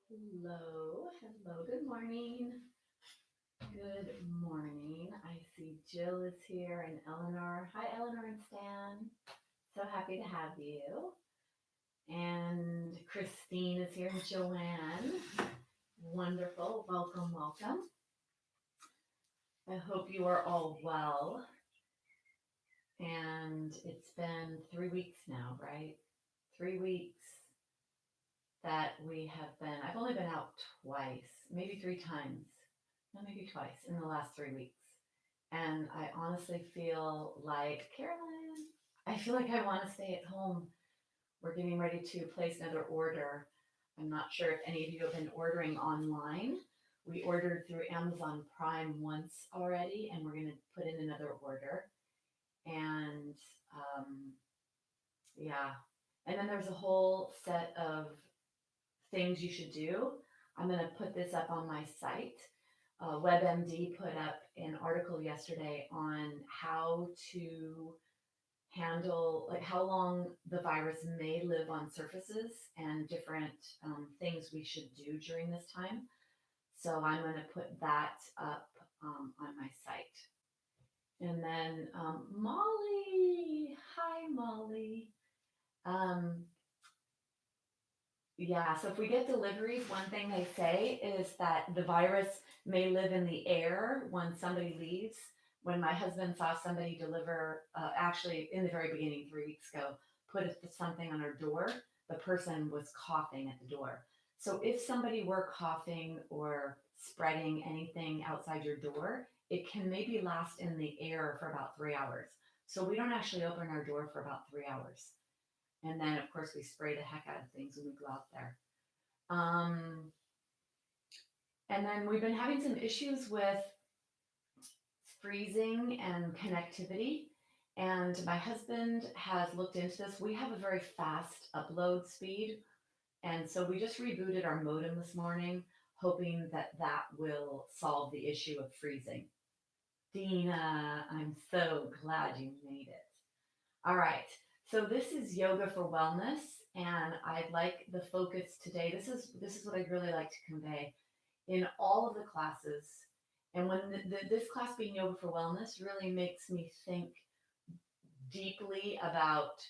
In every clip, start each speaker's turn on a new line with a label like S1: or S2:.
S1: Hello, hello, good morning. Good morning. I see Jill is here and Eleanor. Hi, Eleanor and Stan. So happy to have you. And Christine is here and Joanne. Wonderful. Welcome, welcome. I hope you are all well. And it's been 3 weeks now, right? 3 weeks that we have been, I've only been out twice, maybe three times, no, maybe twice in the last 3 weeks. And I honestly feel like, Carolyn, I feel like I want to stay at home. We're getting ready to place another order. I'm not sure if any of you have been ordering online. We ordered through Amazon Prime once already, and we're going to put in another order. And um, yeah, and then there's a whole set of things you should do. I'm going to put this up on my site. WebMD put up an article yesterday on how to handle, like, how long the virus may live on surfaces and different things we should do during this time. So I'm going to put that up on my site. And then Molly, hi Molly. Um, Yeah, so if we get deliveries, one thing they say is that the virus may live in the air when somebody leaves. When my husband saw somebody deliver, actually in the very beginning, 3 weeks ago, put something on our door, the person was coughing at the door. So if somebody were coughing or spreading anything outside your door, it can maybe last in the air for about 3 hours. So we don't actually open our door for about 3 hours. And then, of course, we spray the heck out of things when we go out there. Um, and then we've been having some issues with freezing and connectivity. And my husband has looked into this. We have a very fast upload speed. And so we just rebooted our modem this morning, hoping that that will solve the issue of freezing. Dina, I'm so glad you made it. All right. So this is yoga for wellness, and I'd like the focus today. This is what I'd really like to convey in all of the classes. And when this class being yoga for wellness really makes me think deeply about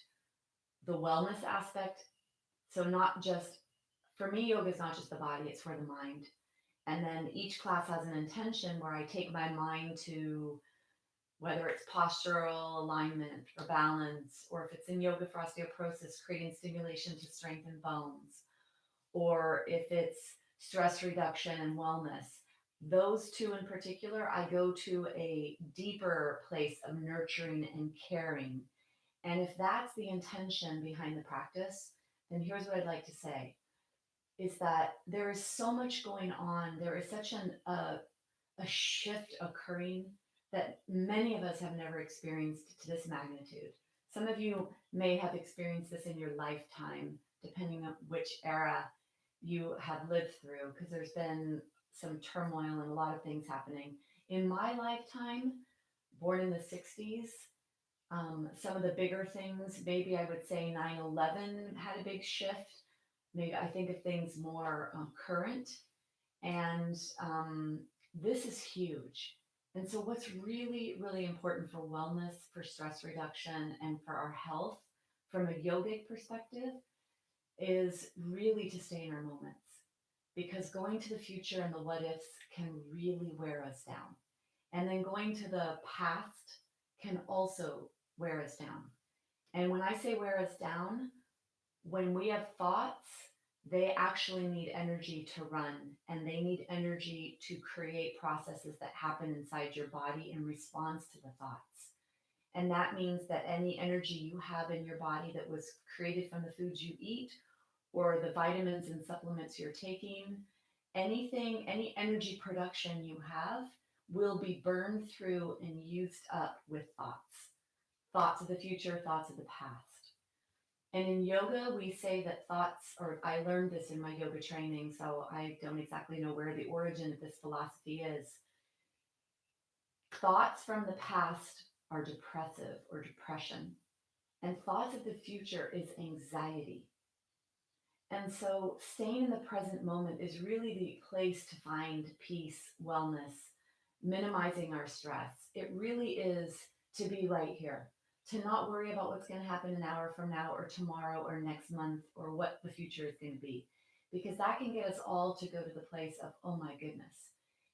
S1: the wellness aspect. So not just, for me, yoga is not just the body, it's for the mind. And then each class has an intention where I take my mind to whether it's postural alignment or balance, or if it's in yoga for osteoporosis, creating stimulation to strengthen bones, or if it's stress reduction and wellness. Those two in particular, I go to a deeper place of nurturing and caring. And if that's the intention behind the practice, then here's what I'd like to say is that there is so much going on. There is such a shift occurring that many of us have never experienced to this magnitude. Some of you may have experienced this in your lifetime, depending on which era you have lived through, because there's been some turmoil and a lot of things happening. In my lifetime, born in the 60s, some of the bigger things, maybe I would say 9/11 had a big shift. Maybe I think of things more current. And this is huge. And so, what's really, really important for wellness, for stress reduction, and for our health from a yogic perspective is really to stay in our moments, because going to the future and the what ifs can really wear us down. And then going to the past can also wear us down. And when I say wear us down, when we have thoughts, they actually need energy to run, and they need energy to create processes that happen inside your body in response to the thoughts. And that means that any energy you have in your body that was created from the foods you eat or the vitamins and supplements you're taking, anything, any energy production you have will be burned through and used up with thoughts. Thoughts of the future, thoughts of the past. And in yoga, we say that thoughts, or I learned this in my yoga training, so I don't exactly know where the origin of this philosophy is. Thoughts from the past are depressive or depression, and thoughts of the future is anxiety. And so staying in the present moment is really the place to find peace, wellness, minimizing our stress. It really is to be right here, to not worry about what's going to happen an hour from now or tomorrow or next month or what the future is going to be, because that can get us all to go to the place of, oh my goodness.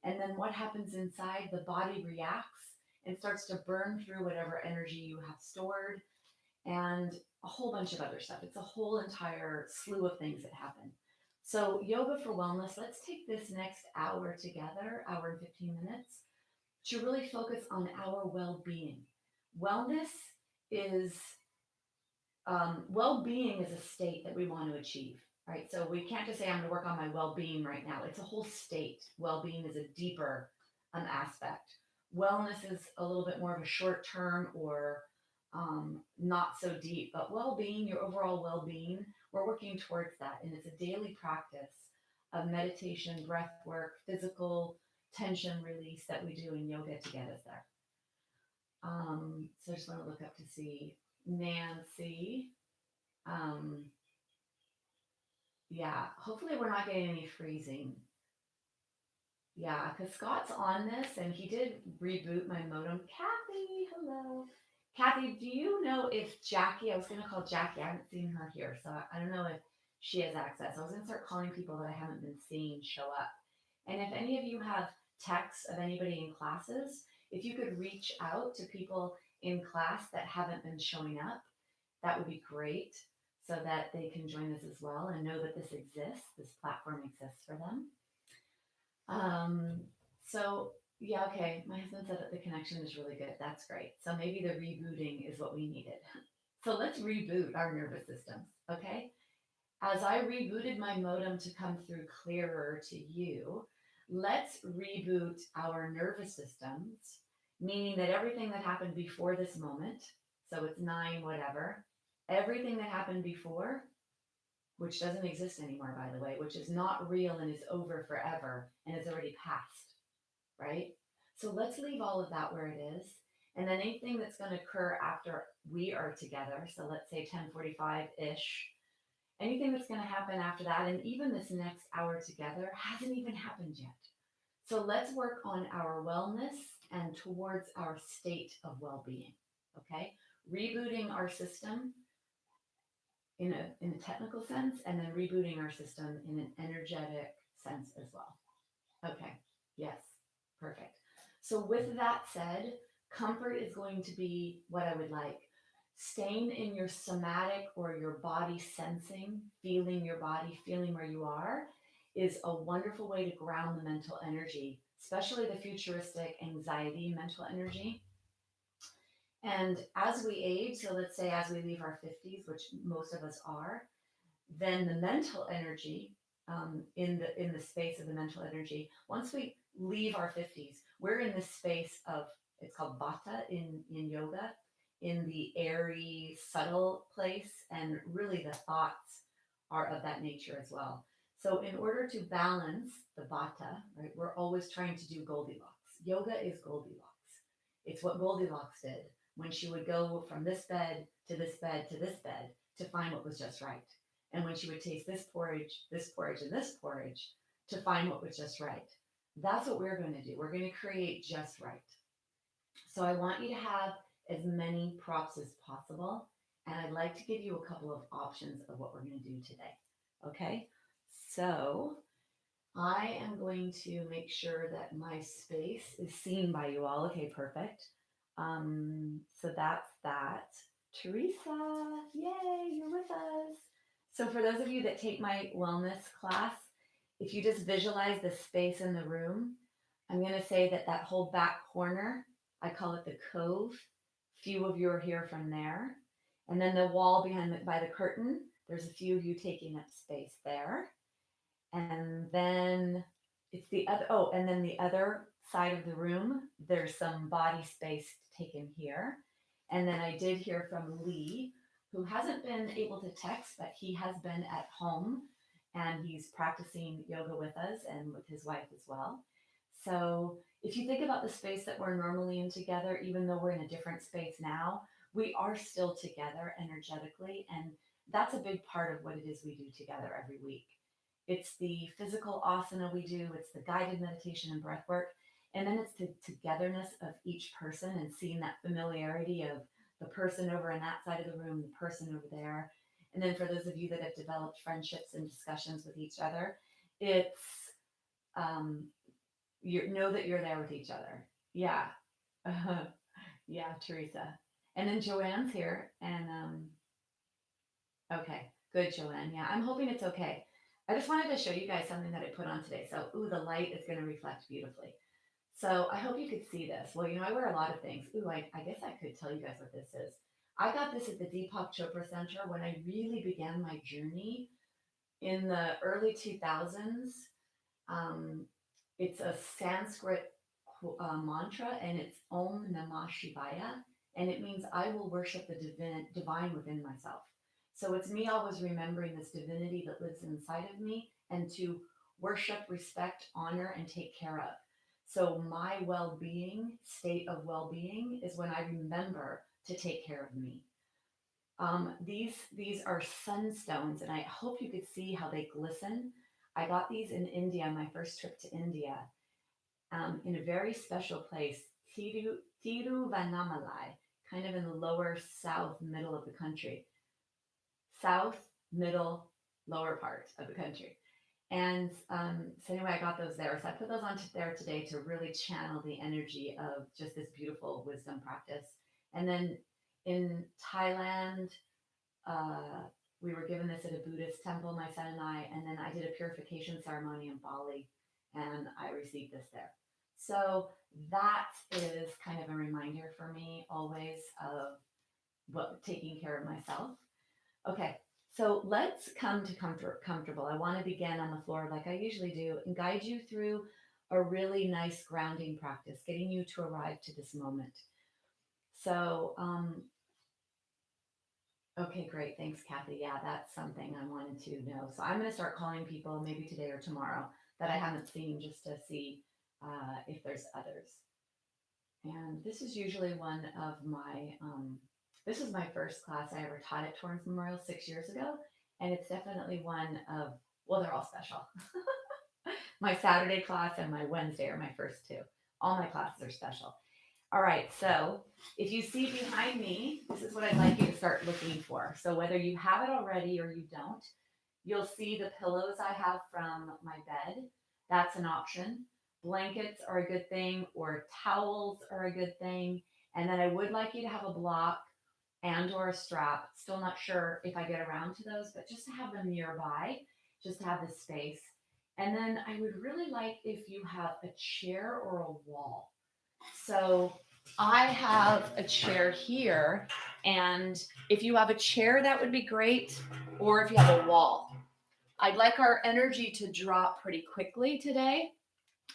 S1: And then what happens inside? The body reacts and starts to burn through whatever energy you have stored and a whole bunch of other stuff. It's a whole entire slew of things that happen. So, yoga for wellness, let's take this next hour together, hour and 15 minutes, to really focus on our well being. Wellness is, well being is a state that we want to achieve, right? So, we can't just say, I'm going to work on my well being right now. It's a whole state. Well being is a deeper aspect. Wellness is a little bit more of a short term or not so deep, but well-being, your overall well-being, we're working towards that, and it's a daily practice of meditation, breath work, physical tension release that we do in yoga to get us there. So I just want to look up to see Nancy. Um, yeah, hopefully we're not getting any freezing. Yeah, because Scott's on this and he did reboot my modem. Kathy, hello. Kathy, do you know if Jackie, I was going to call Jackie, I haven't seen her here, so I don't know if she has access. I was going to start calling people that I haven't been seeing show up. And if any of you have texts of anybody in classes, if you could reach out to people in class that haven't been showing up, that would be great so that they can join us as well and know that this exists, this platform exists for them. Um, so yeah, okay. My husband said that the connection is really good. That's great. So maybe the rebooting is what we needed. So let's reboot our nervous systems, okay? As I rebooted my modem to come through clearer to you, let's reboot our nervous systems, meaning that everything that happened before this moment, so it's nine, whatever, everything that happened before, which doesn't exist anymore, by the way, which is not real and is over forever and is already past, right? So let's leave all of that where it is. And then anything that's going to occur after we are together, so let's say 10:45-ish, anything that's going to happen after that, and even this next hour together hasn't even happened yet. So let's work on our wellness and towards our state of well-being, okay? Rebooting our system in a technical sense, and then rebooting our system in an energetic sense as well. Okay, yes, perfect. So with that said, comfort is going to be what I would like. Staying in your somatic or your body sensing, feeling your body, feeling where you are, is a wonderful way to ground the mental energy, especially the futuristic anxiety mental energy. And as we age, so let's say as we leave our 50s, which most of us are, then the mental energy, in the space of the mental energy, once we leave our 50s, we're in this space of, it's called vata in yoga, in the airy, subtle place, and really the thoughts are of that nature as well. So in order to balance the vata, right, we're always trying to do Goldilocks. Yoga is Goldilocks. It's what Goldilocks did when she would go from this bed to this bed to this bed to find what was just right. And when she would taste this porridge, and this porridge to find what was just right. That's what we're going to do. We're going to create just right. So I want you to have as many props as possible. And I'd like to give you a couple of options of what we're going to do today. Okay. So I am going to make sure that my space is seen by you all. Okay, perfect. So that's that. Teresa, yay, you're with us. So for those of you that take my wellness class, if you just visualize the space in the room, I'm going to say that that whole back corner, I call it the cove. Few of you are here from there. And then the wall behind by the curtain, there's a few of you taking up space there. And then it's the other, oh, and then the other side of the room, there's some body space taken here. And then I did hear from Lee, who hasn't been able to text, but he has been at home and he's practicing yoga with us and with his wife as well. So if you think about the space that we're normally in together, even though we're in a different space now, we are still together energetically. And that's a big part of what it is we do together every week. It's the physical asana we do, it's the guided meditation and breath work, and then it's the togetherness of each person and seeing that familiarity of the person over on that side of the room, the person over there. And then for those of you that have developed friendships and discussions with each other, it's um, you know that you're there with each other. Yeah. Yeah, Teresa. And then Joanne's here. And okay, good, Joanne. Yeah, I'm hoping it's okay. I just wanted to show you guys something that I put on today. So, ooh, the light is going to reflect beautifully. So I hope you could see this. Well, I wear a lot of things. Ooh, I guess I could tell you guys what this is. I got this at the Deepak Chopra Center when I really began my journey in the early 2000s. Um, it's a Sanskrit mantra, and it's Om Namah Shivaya, and it means I will worship the divine within myself. So it's me always remembering this divinity that lives inside of me, and to worship, respect, honor, and take care of. So my well-being, state of well-being, is when I remember to take care of me. These are sunstones, and I hope you could see how they glisten. I got these in India, my first trip to India, in a very special place, Tiruvannamalai, kind of in the lower south middle of the country, south middle lower part of the country. And so anyway, I got those there. So I put those on there today to really channel the energy of just this beautiful wisdom practice. And then in Thailand, uh, we were given this at a Buddhist temple, my son and I, and then I did a purification ceremony in Bali, and I received this there. So that is kind of a reminder for me always of what taking care of myself. Okay, so let's come to comfortable. I want to begin on the floor like I usually do and guide you through a really nice grounding practice, getting you to arrive to this moment. So okay, great. Thanks, Kathy. Yeah, that's something I wanted to know. So I'm going to start calling people maybe today or tomorrow that I haven't seen just to see if there's others. And this is usually one of this is my first class I ever taught at Torrance Memorial 6 years ago. And it's definitely one of, well, they're all special. My Saturday class and my Wednesday are my first two. All my classes are special. All right, so if you see behind me, this is what I'd like you to start looking for. So whether you have it already or you don't, you'll see the pillows I have from my bed. That's an option. Blankets are a good thing, or towels are a good thing. And then I would like you to have a block and or a strap. Still not sure if I get around to those, but just to have them nearby, just to have the space. And then I would really like if you have a chair or a wall. So I have a chair here, and if you have a chair, that would be great, or if you have a wall. I'd like our energy to drop pretty quickly today,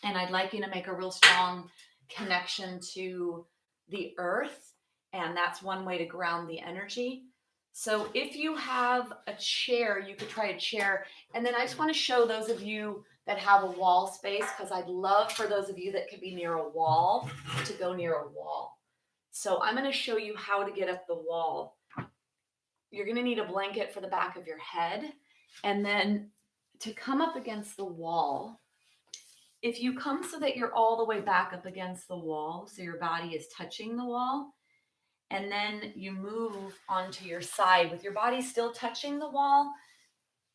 S1: and I'd like you to make a real strong connection to the earth, and that's one way to ground the energy. So if you have a chair, you could try a chair. And then I just want to show those of you that have a wall space, because I'd love for those of you that could be near a wall to go near a wall. So I'm going to show you how to get up the wall. You're going to need a blanket for the back of your head. And then to come up against the wall, if you come so that you're all the way back up against the wall, so your body is touching the wall, and then you move onto your side with your body still touching the wall,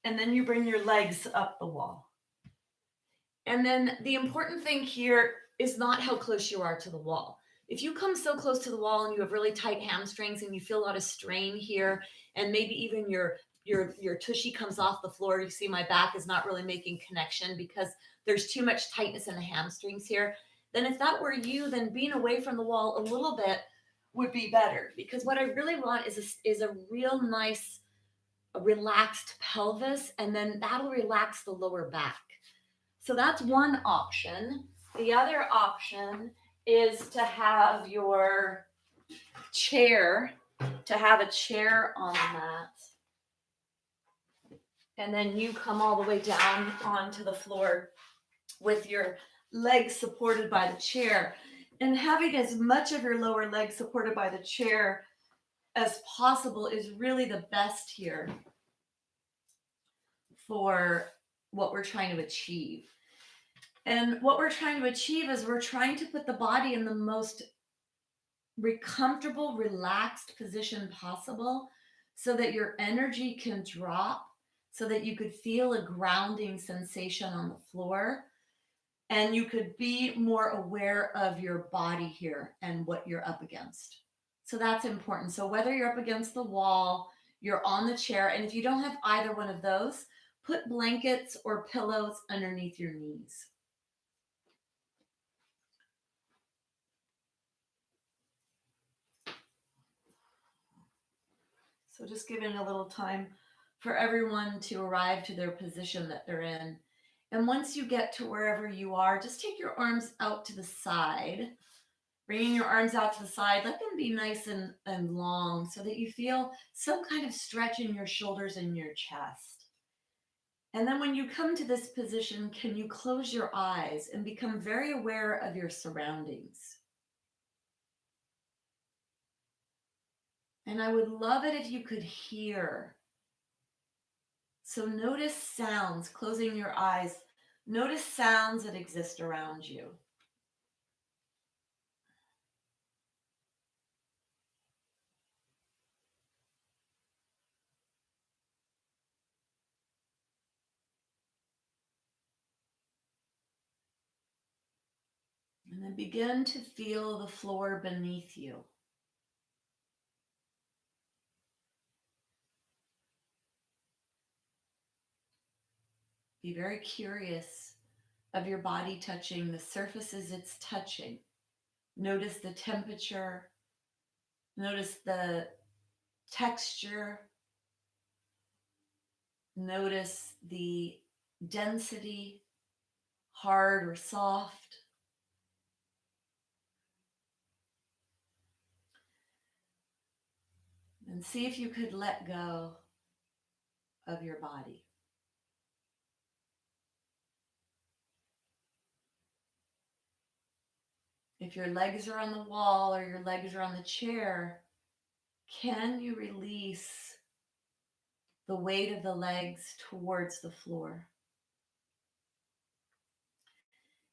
S1: and then you bring your legs up the wall. And then the important thing here is not how close you are to the wall. If you come so close to the wall and you have really tight hamstrings and you feel a lot of strain here, and maybe even your tushy comes off the floor, you see my back is not really making connection because there's too much tightness in the hamstrings here, then if that were you, then being away from the wall a little bit would be better, because what I really want is a real nice relaxed pelvis, and then that'll relax the lower back. So that's one option. The other option is to have your chair, to have a chair on that. And then you come all the way down onto the floor with your legs supported by the chair, and having as much of your lower leg supported by the chair as possible is really the best here for what we're trying to achieve. And what we're trying to achieve is we're trying to put the body in the most comfortable, relaxed position possible so that your energy can drop, so that you could feel a grounding sensation on the floor and you could be more aware of your body here and what you're up against. So that's important. So whether you're up against the wall, you're on the chair, and if you don't have either one of those, put blankets or pillows underneath your knees. So just giving a little time for everyone to arrive to their position that they're in. And once you get to wherever you are, just take your arms out to the side. Bringing your arms out to the side, let them be nice and long so that you feel some kind of stretch in your shoulders and your chest. And then when you come to this position, can you close your eyes and become very aware of your surroundings? And I would love it if you could hear. So notice sounds, closing your eyes. Notice sounds that exist around you. And then begin to feel the floor beneath you. Be very curious of your body touching the surfaces it's touching. Notice the temperature, notice the texture, notice the density, hard or soft. And see if you could let go of your body. If your legs are on the wall or your legs are on the chair, can you release the weight of the legs towards the floor?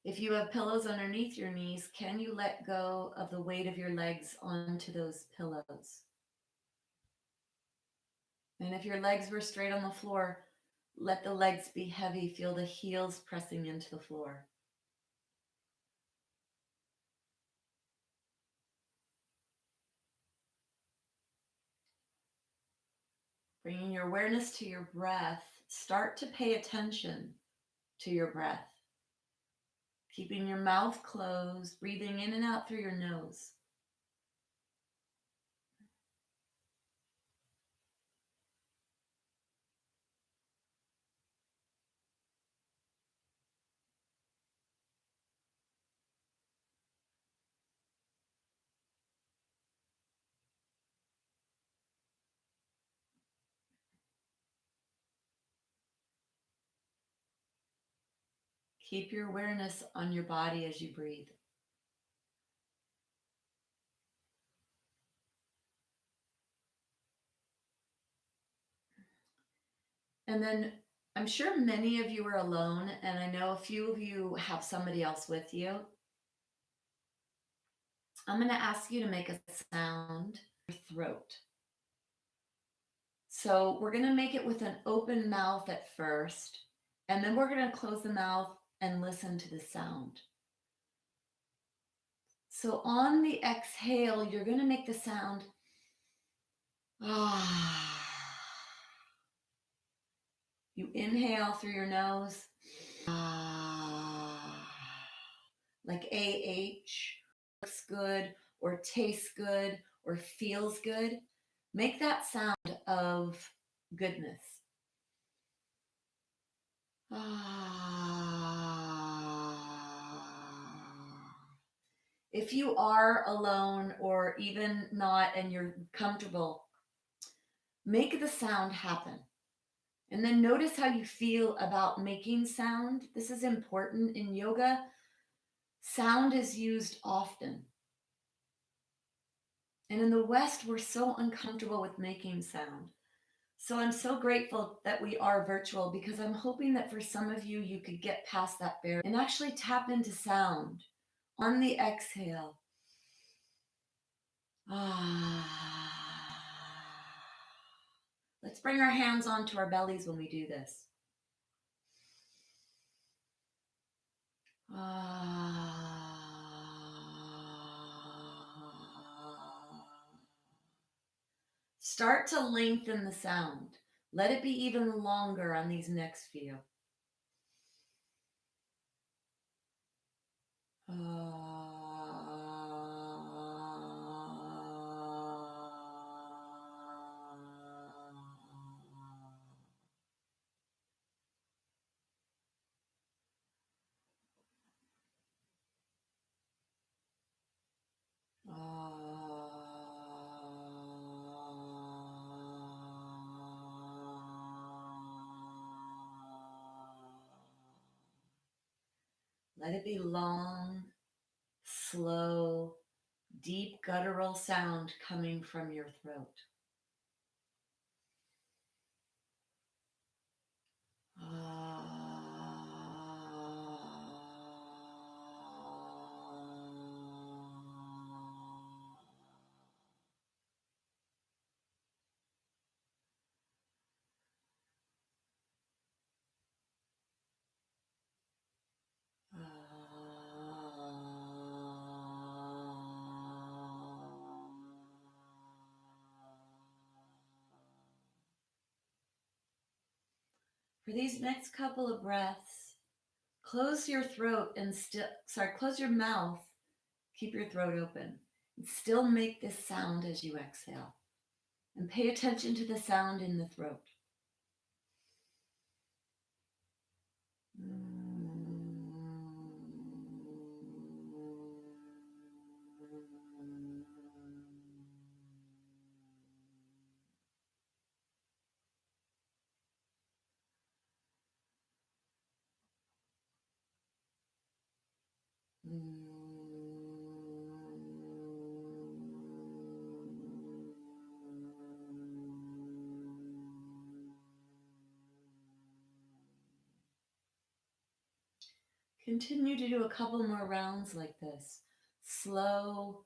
S1: If you have pillows underneath your knees, can you let go of the weight of your legs onto those pillows? And if your legs were straight on the floor, let the legs be heavy. Feel the heels pressing into the floor. Bringing your awareness to your breath, start to pay attention to your breath. Keeping your mouth closed, breathing in and out through your nose. Keep your awareness on your body as you breathe. And then I'm sure many of you are alone, and I know a few of you have somebody else with you. I'm going to ask you to make a sound in your throat. So we're going to make it with an open mouth at first, and then we're going to close the mouth and listen to the sound. So on the exhale, you're going to make the sound ah. You inhale through your nose, ah, like AH, looks good or tastes good or feels good. Make that sound of goodness. If you are alone or even not and you're comfortable, make the sound happen. And then notice how you feel about making sound. This is important in yoga. Sound is used often. And in the West, we're so uncomfortable with making sound. So I'm so grateful that we are virtual because I'm hoping that for some of you, you could get past that barrier and actually tap into sound on the exhale. Let's bring our hands onto our bellies when we do this. Start to lengthen the sound. Let it be even longer on these next few. Let it be long, slow, deep guttural sound coming from your throat. For these next couple of breaths, close your throat and close your mouth. Keep your throat open and still make this sound as you exhale. And pay attention to the sound in the throat. Continue to do a couple more rounds like this. Slow,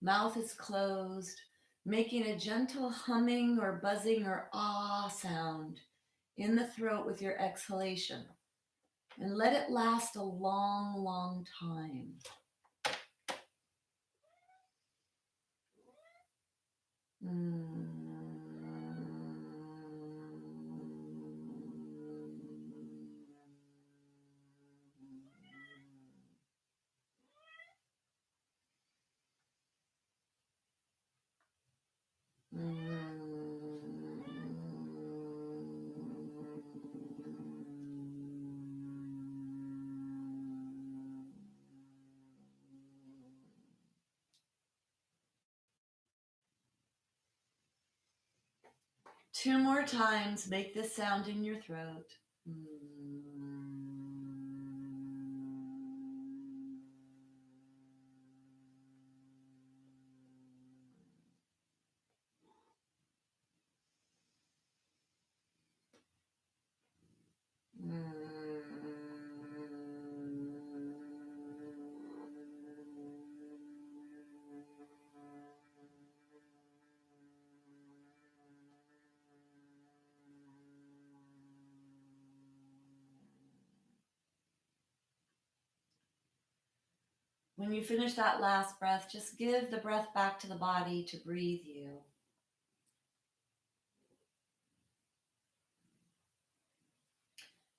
S1: mouth is closed, making a gentle humming or buzzing or ah sound in the throat with your exhalation. And let it last a long, long time. Two more times, make this sound in your throat. When you finish that last breath, just give the breath back to the body to breathe you.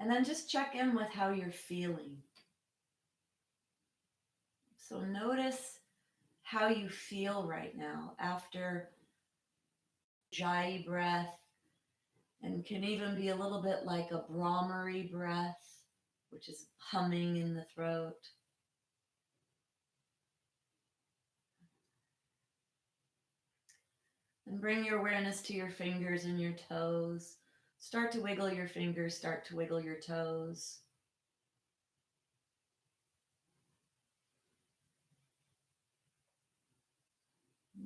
S1: And then just check in with how you're feeling. So notice how you feel right now after Ujjayi breath, and can even be a little bit like a Brahmari breath, which is humming in the throat. And bring your awareness to your fingers and your toes. Start to wiggle your fingers, start to wiggle your toes.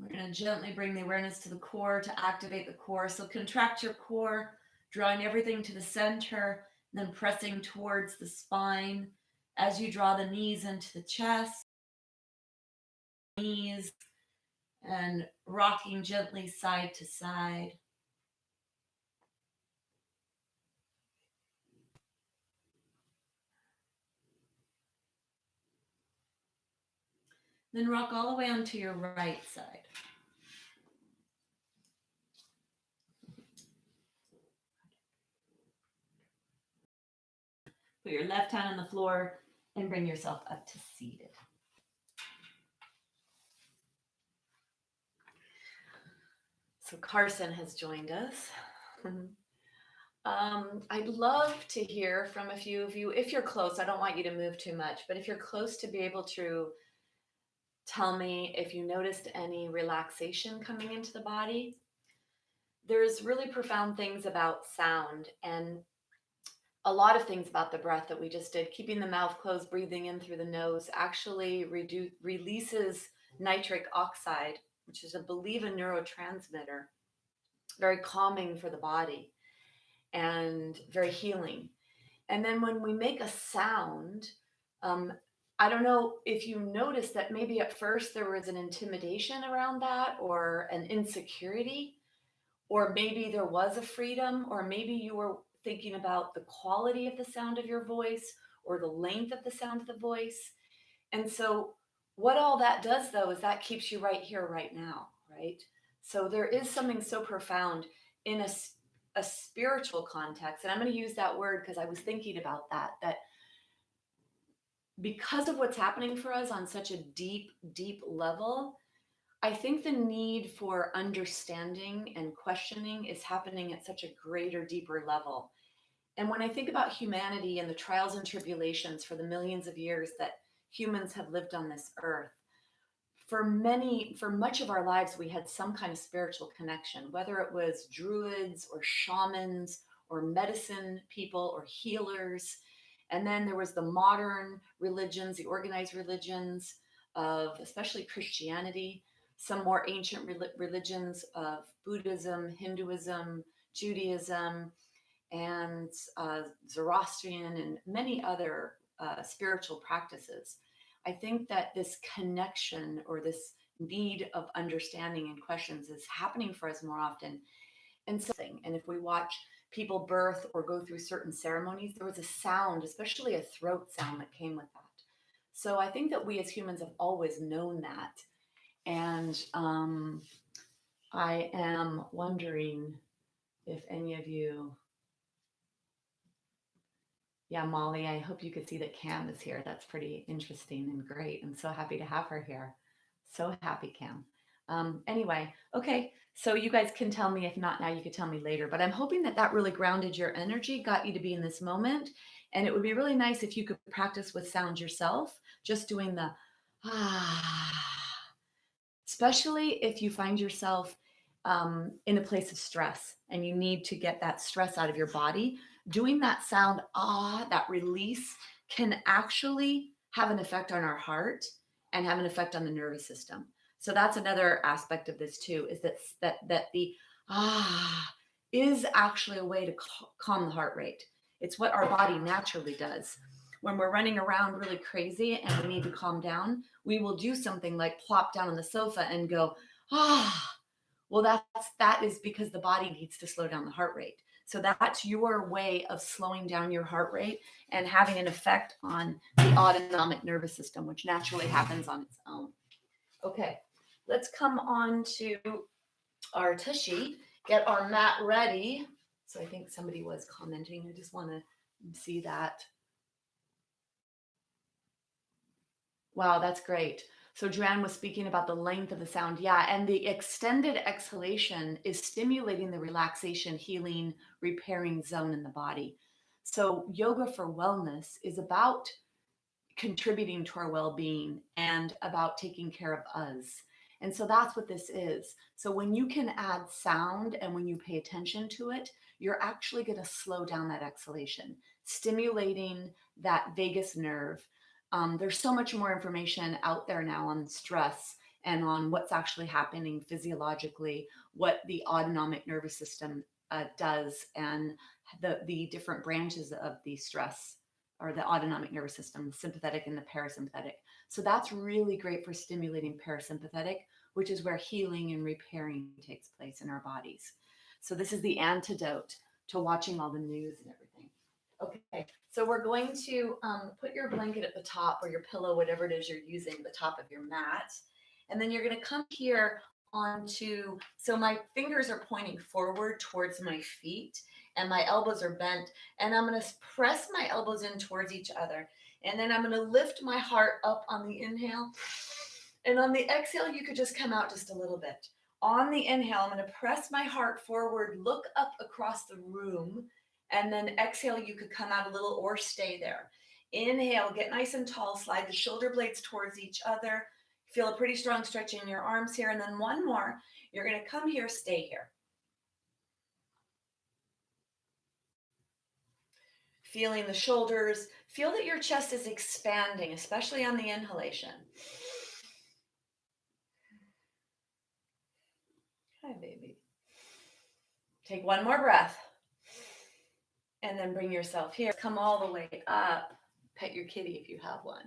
S1: We're going to gently bring the awareness to the core to activate the core. So contract your core, drawing everything to the center, then pressing towards the spine as you draw the knees into the chest, knees, and rocking gently side to side. Then rock all the way onto your right side. Put your left hand on the floor and bring yourself up to seated. So Carson has joined us. I'd love to hear from a few of you. If you're close, I don't want you to move too much, but if you're close, to be able to tell me if you noticed any relaxation coming into the body. There's really profound things about sound and a lot of things about the breath that we just did. Keeping the mouth closed, breathing in through the nose actually releases nitric oxide, which is, I believe, a neurotransmitter, very calming for the body and very healing. And then when we make a sound, I don't know if you noticed that maybe at first there was an intimidation around that or an insecurity, or maybe there was a freedom, or maybe you were thinking about the quality of the sound of your voice or the length of the sound of the voice. And so, what all that does though is that keeps you right here, right now, right? So, there is something so profound in a spiritual context. And I'm going to use that word because I was thinking about that because of what's happening for us on such a deep, deep level, I think the need for understanding and questioning is happening at such a greater, deeper level. And when I think about humanity and the trials and tribulations for the millions of years that humans have lived on this earth, for much of our lives, we had some kind of spiritual connection, whether it was druids or shamans or medicine people or healers. And then there was the modern religions, the organized religions of especially Christianity, some more ancient religions of Buddhism, Hinduism, Judaism, and Zoroastrian, and many other spiritual practices. I think that this connection or this need of understanding and questions is happening for us more often. And if we watch people birth or go through certain ceremonies, there was a sound, especially a throat sound, that came with that. So I think that we as humans have always known that. And I am wondering if any of you, yeah, Molly, I hope you could see that Cam is here. That's pretty interesting and great. I'm so happy to have her here. So happy, Cam. Anyway, okay, so you guys can tell me. If not now, you could tell me later. But I'm hoping that that really grounded your energy, got you to be in this moment. And it would be really nice if you could practice with sound yourself, just doing the especially if you find yourself in a place of stress and you need to get that stress out of your body. Doing that sound, that release, can actually have an effect on our heart and have an effect on the nervous system. So that's another aspect of this too, is that the is actually a way to calm the heart rate. It's what our body naturally does. When we're running around really crazy and we need to calm down, we will do something like plop down on the sofa and go, well, that is because the body needs to slow down the heart rate. So that's your way of slowing down your heart rate and having an effect on the autonomic nervous system, which naturally happens on its own. Okay, let's come on to our tushy, get our mat ready. So I think somebody was commenting. I just want to see that. Wow, that's great. So Joanne was speaking about the length of the sound. Yeah, and the extended exhalation is stimulating the relaxation, healing, repairing zone in the body. So yoga for wellness is about contributing to our well-being and about taking care of us. And so that's what this is. So when you can add sound and when you pay attention to it, you're actually going to slow down that exhalation, stimulating that vagus nerve. There's so much more information out there now on stress and on what's actually happening physiologically, what the autonomic nervous system does, and the different branches of the stress or the autonomic nervous system, the sympathetic and the parasympathetic. So that's really great for stimulating parasympathetic, which is where healing and repairing takes place in our bodies. So this is the antidote to watching all the news and everything. Okay, so we're going to put your blanket at the top, or your pillow, whatever it is you're using, the top of your mat. And then you're going to come here onto, so my fingers are pointing forward towards my feet and my elbows are bent. And I'm going to press my elbows in towards each other. And then I'm going to lift my heart up on the inhale. And on the exhale, you could just come out just a little bit. On the inhale, I'm going to press my heart forward, look up across the room, and then exhale, you could come out a little or stay there. Inhale, get nice and tall, slide the shoulder blades towards each other. Feel a pretty strong stretch in your arms here. And then one more, you're going to come here, stay here. Feeling the shoulders, feel that your chest is expanding, especially on the inhalation. Hi, baby. Take one more breath. And then bring yourself here. Come all the way up. Pet your kitty if you have one.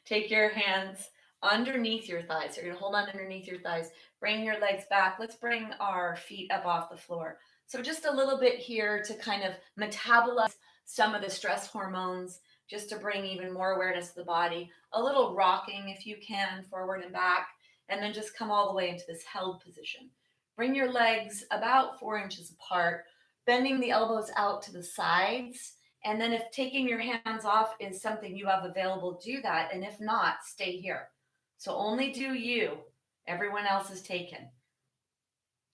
S1: Take your hands underneath your thighs. You're going to hold on underneath your thighs. Bring your legs back. Let's bring our feet up off the floor. So just a little bit here to kind of metabolize some of the stress hormones, just to bring even more awareness to the body. A little rocking if you can, forward and back. And then just come all the way into this held position. Bring your legs about 4 inches apart, bending the elbows out to the sides. And then if taking your hands off is something you have available, do that. And if not, stay here. So only do you. Everyone else is taken.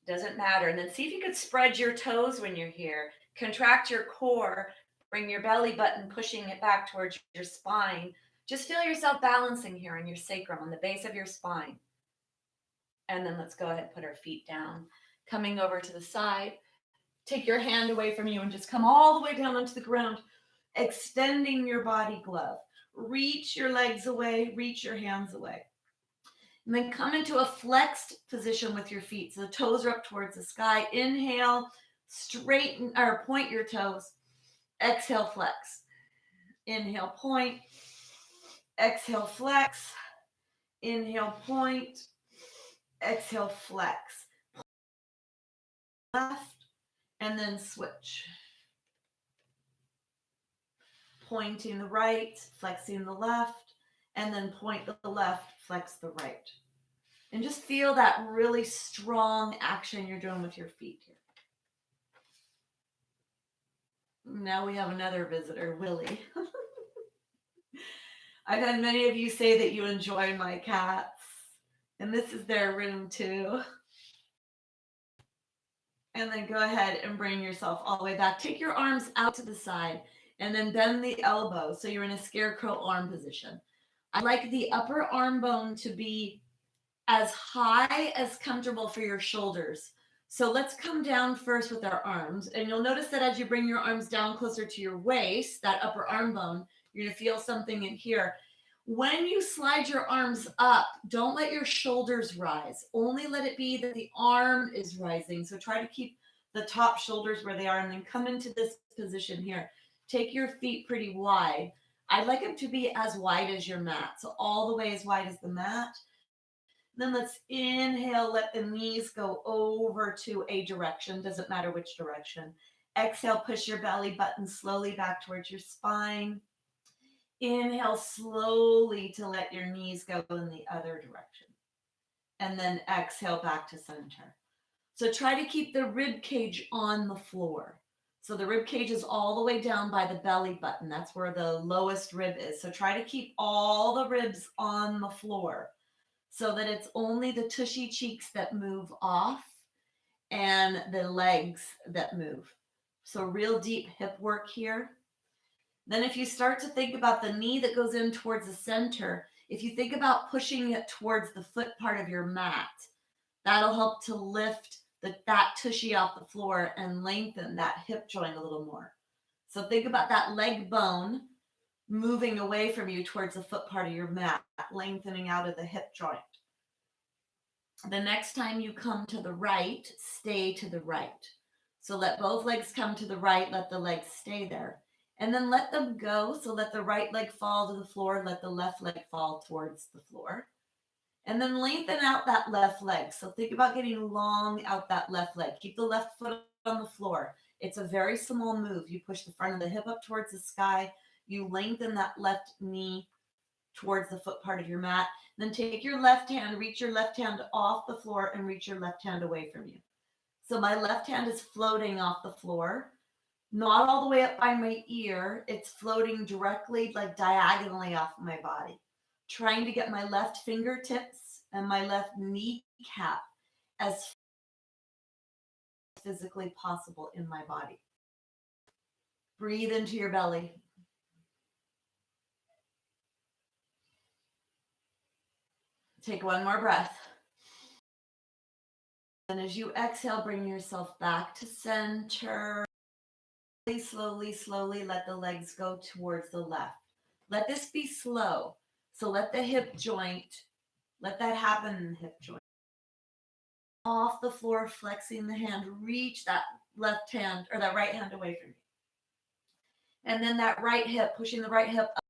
S1: Doesn't matter. And then see if you could spread your toes when you're here. Contract your core. Bring your belly button, pushing it back towards your spine. Just feel yourself balancing here on your sacrum, on the base of your spine. And then let's go ahead and put our feet down. Coming over to the side. Take your hand away from you and just come all the way down onto the ground, extending your body glove. Reach your legs away, reach your hands away. And then come into a flexed position with your feet. So the toes are up towards the sky. Inhale, straighten or point your toes. Exhale, flex. Inhale, point. Exhale, flex. Inhale, point. Exhale, flex. Left. And then switch. Pointing the right, flexing the left, and then point the left, flex the right. And just feel that really strong action you're doing with your feet here. Now we have another visitor, Willie. I've had many of you say that you enjoy my cats, and this is their room too. And then go ahead and bring yourself all the way back. Take your arms out to the side and then bend the elbow so you're in a scarecrow arm position. I like the upper arm bone to be as high as comfortable for your shoulders. So let's come down first with our arms. And you'll notice that as you bring your arms down closer to your waist, that upper arm bone, you're going to feel something in here. When you slide your arms up, don't let your shoulders rise. Only let it be that the arm is rising. So try to keep the top shoulders where they are and then come into this position here. Take your feet pretty wide. I'd like them to be as wide as your mat. So all the way as wide as the mat. Then let's inhale, let the knees go over to a direction. Doesn't matter which direction. Exhale, push your belly button slowly back towards your spine. Inhale slowly to let your knees go in the other direction. And then exhale back to center. So try to keep the rib cage on the floor. So the rib cage is all the way down by the belly button. That's where the lowest rib is. So try to keep all the ribs on the floor so that it's only the tushy cheeks that move off and the legs that move. So real deep hip work here. Then if you start to think about the knee that goes in towards the center, if you think about pushing it towards the foot part of your mat, that'll help to lift that tushy off the floor and lengthen that hip joint a little more. So think about that leg bone moving away from you towards the foot part of your mat, lengthening out of the hip joint.
S2: The next time you come to the right, stay to the right. So let both legs come to the right, let the legs stay there. And then let them go. So let the right leg fall to the floor, let the left leg fall towards the floor. And then lengthen out that left leg. So think about getting long out that left leg. Keep the left foot on the floor. It's a very small move. You push the front of the hip up towards the sky. You lengthen that left knee towards the foot part of your mat. Then take your left hand, reach your left hand off the floor and reach your left hand away from you. So my left hand is floating off the floor, not all the way up by my ear. It's floating directly, like diagonally off my body. Trying to get my left fingertips and my left kneecap as physically possible in my body. Breathe into your belly. Take one more breath. And as you exhale, bring yourself back to center. Slowly, slowly let the legs go towards the left. Let this be slow. So let the hip joint, let that happen in the hip joint. Off the floor, flexing the hand, reach that left hand or that right hand away from you. And then that right hip, pushing the right hip up,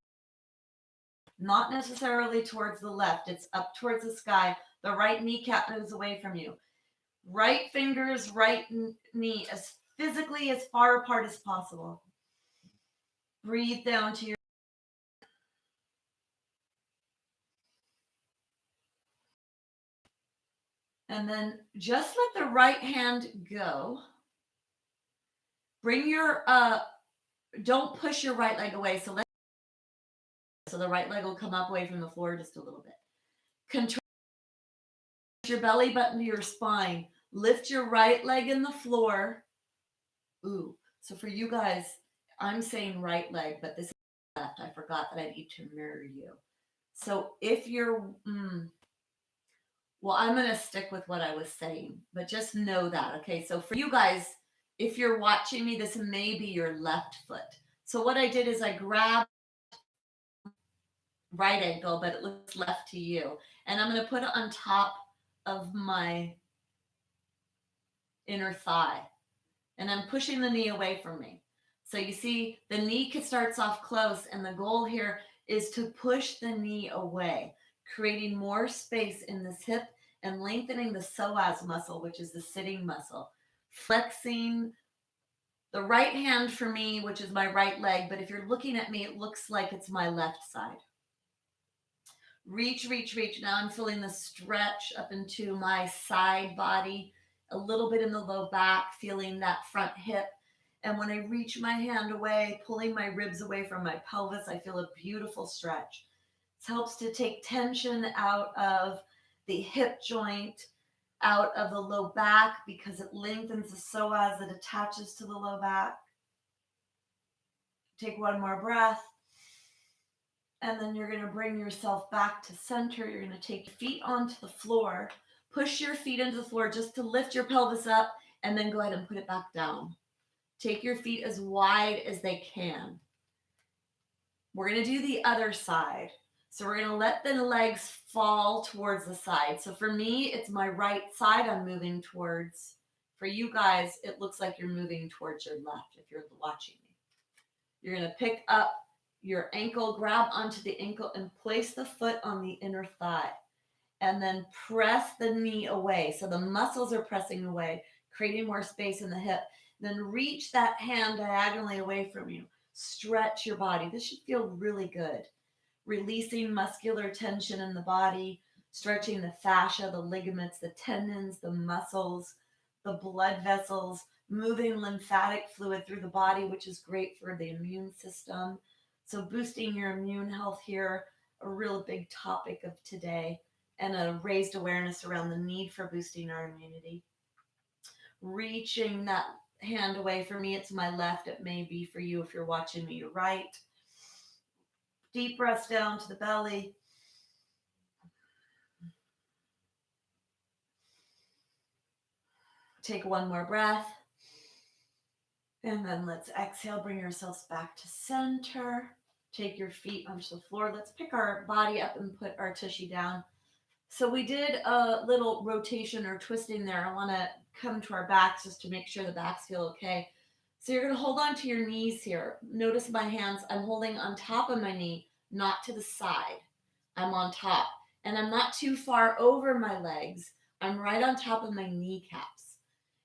S2: not necessarily towards the left, it's up towards the sky. The right kneecap moves away from you. Right fingers, right knee, as physically as far apart as possible. Breathe down to your. And then just let the right hand go. Bring your, don't push your right leg away. So the right leg will come up away from the floor just a little bit. Control your belly button to your spine. Lift your right leg in the floor. Ooh, so for you guys, I'm saying right leg, but this is left. I forgot that I need to mirror you. So if you're, well, I'm going to stick with what I was saying, but just know that. Okay. So for you guys, if you're watching me, this may be your left foot. So what I did is I grabbed right ankle, but it looks left to you. And I'm going to put it on top of my inner thigh. And I'm pushing the knee away from me. So you see, the knee starts off close, and the goal here is to push the knee away, creating more space in this hip and lengthening the psoas muscle, which is the sitting muscle. Flexing the right hand for me, which is my right leg, but if you're looking at me, it looks like it's my left side. Reach, reach, reach. Now I'm feeling the stretch up into my side body, a little bit in the low back, feeling that front hip. And when I reach my hand away, pulling my ribs away from my pelvis, I feel a beautiful stretch. This helps to take tension out of the hip joint, out of the low back, because it lengthens the psoas that attaches to the low back. Take one more breath. And then you're going to bring yourself back to center. You're going to take your feet onto the floor, push your feet into the floor just to lift your pelvis up, and then go ahead and put it back down. Take your feet as wide as they can. We're going to do the other side. So we're going to let the legs fall towards the side. So for me, it's my right side I'm moving towards. For you guys, it looks like you're moving towards your left if you're watching me. You're going to pick up your ankle, grab onto the ankle and place the foot on the inner thigh. And then press the knee away. So the muscles are pressing away, creating more space in the hip. Then reach that hand diagonally away from you. Stretch your body. This should feel really good. Releasing muscular tension in the body, stretching the fascia, the ligaments, the tendons, the muscles, the blood vessels, moving lymphatic fluid through the body, which is great for the immune system. So boosting your immune health here, a real big topic of today, and a raised awareness around the need for boosting our immunity. Reaching that hand away. For me, it's my left. It may be for you if you're watching me, your right. Deep breaths down to the belly. Take one more breath. And then let's exhale, bring yourselves back to center. Take your feet onto the floor. Let's pick our body up and put our tushy down. So we did a little rotation or twisting there. I want to come to our backs just to make sure the backs feel okay. So you're going to hold on to your knees here. Notice my hands, I'm holding on top of my knee, not to the side. I'm on top. And I'm not too far over my legs. I'm right on top of my kneecaps.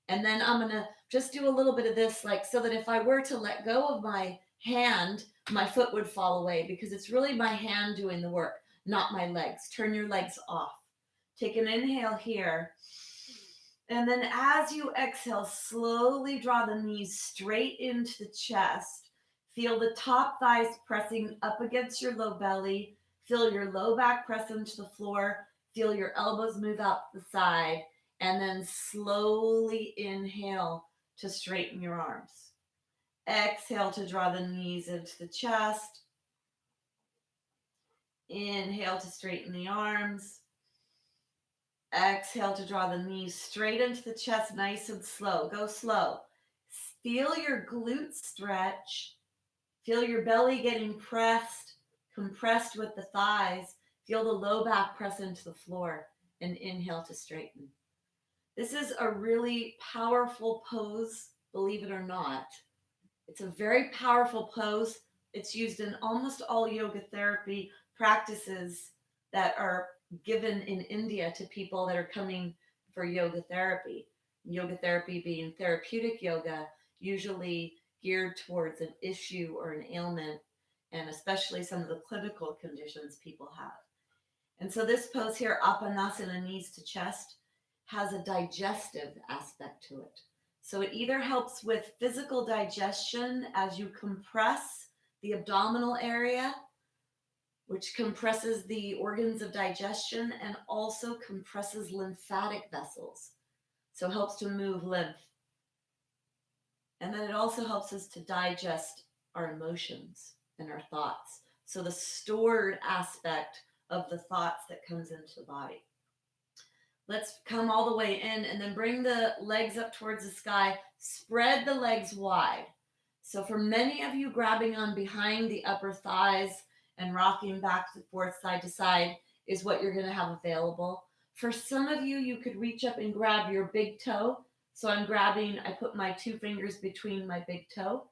S2: And then I'm going to just do a little bit of this, like so that if I were to let go of my hand, my foot would fall away because it's really my hand doing the work, not my legs. Turn your legs off. Take an inhale here. And then as you exhale, slowly draw the knees straight into the chest. Feel the top thighs pressing up against your low belly. Feel your low back press into the floor. Feel your elbows move out the side. And then slowly inhale to straighten your arms. Exhale to draw the knees into the chest. Inhale to straighten the arms. Exhale to draw the knees straight into the chest, nice and slow. Go slow. Feel your glutes stretch. Feel your belly getting pressed, compressed with the thighs. Feel the low back press into the floor and inhale to straighten. This is a really powerful pose, believe it or not. It's a very powerful pose. It's used in almost all yoga therapy practices that are given in India to people that are coming for yoga therapy. Yoga therapy being therapeutic yoga, usually geared towards an issue or an ailment, and especially some of the clinical conditions people have. And so this pose here, Apanasana, knees to chest, has a digestive aspect to it. So it either helps with physical digestion as you compress the abdominal area, which compresses the organs of digestion and also compresses lymphatic vessels. So it helps to move lymph. And then it also helps us to digest our emotions and our thoughts. So the stored aspect of the thoughts that comes into the body. Let's come all the way in and then bring the legs up towards the sky. Spread the legs wide. So for many of you, grabbing on behind the upper thighs and rocking back and forth side to side is what you're going to have available. For some of you, you could reach up and grab your big toe. So I put my two fingers between my big toe,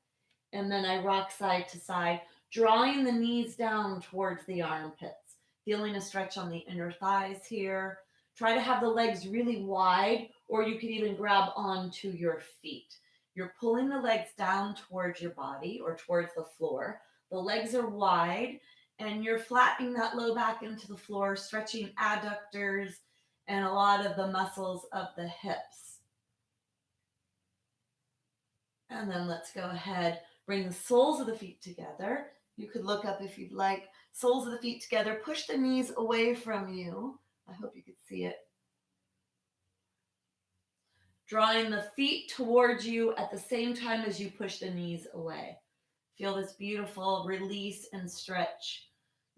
S2: and then I rock side to side, drawing the knees down towards the armpits, feeling a stretch on the inner thighs here. Try to have the legs really wide, or you could even grab onto your feet. You're pulling the legs down towards your body or towards the floor. The legs are wide, and you're flattening that low back into the floor, stretching adductors and a lot of the muscles of the hips. And then let's go ahead, bring the soles of the feet together. You could look up if you'd like. Soles of the feet together. Push the knees away from you. I hope you could see it. Drawing the feet towards you at the same time as you push the knees away. Feel this beautiful release and stretch,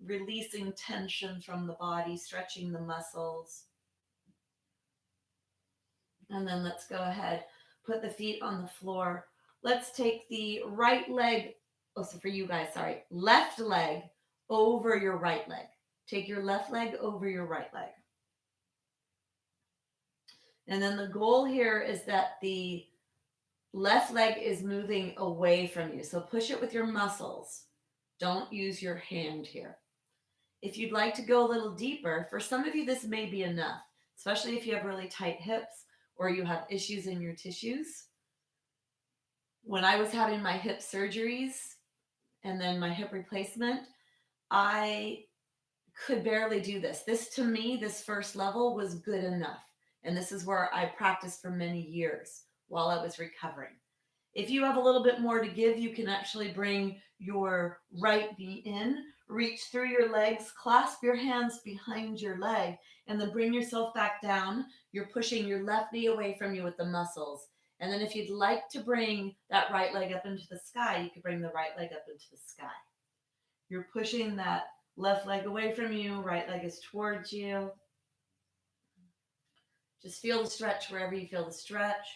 S2: releasing tension from the body, stretching the muscles. And then let's go ahead, put the feet on the floor. Let's take the right leg, so for you guys, sorry, left leg over your right leg. Take your left leg over your right leg. And then the goal here is that the left leg is moving away from you. So push it with your muscles. Don't use your hand here. If you'd like to go a little deeper, for some of you, this may be enough, especially if you have really tight hips or you have issues in your tissues. When I was having my hip surgeries and then my hip replacement, I could barely do this. This, to me, this first level was good enough. And this is where I practiced for many years while I was recovering. If you have a little bit more to give, you can actually bring your right knee in, reach through your legs, clasp your hands behind your leg, and then bring yourself back down. You're pushing your left knee away from you with the muscles. And then if you'd like to bring that right leg up into the sky, you could bring the right leg up into the sky. You're pushing that left leg away from you, right leg is towards you. Just feel the stretch wherever you feel the stretch.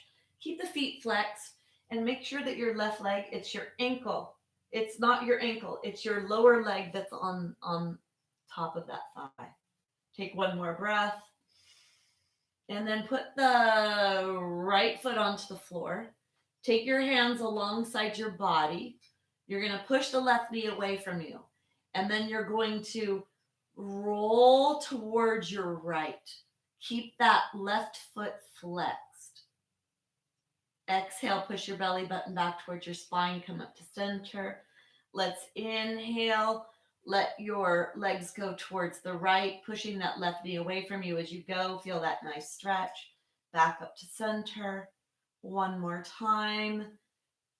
S2: Keep the feet flexed and make sure that your left leg, it's your ankle. It's not your ankle, it's your lower leg that's on top of that thigh. Take one more breath. And then put the right foot onto the floor. Take your hands alongside your body. You're going to push the left knee away from you. And then you're going to roll towards your right. Keep that left foot flexed. Exhale, push your belly button back towards your spine, come up to center. Let's inhale. Let your legs go towards the right, pushing that left knee away from you as you go. Feel that nice stretch. Back up to center. One more time.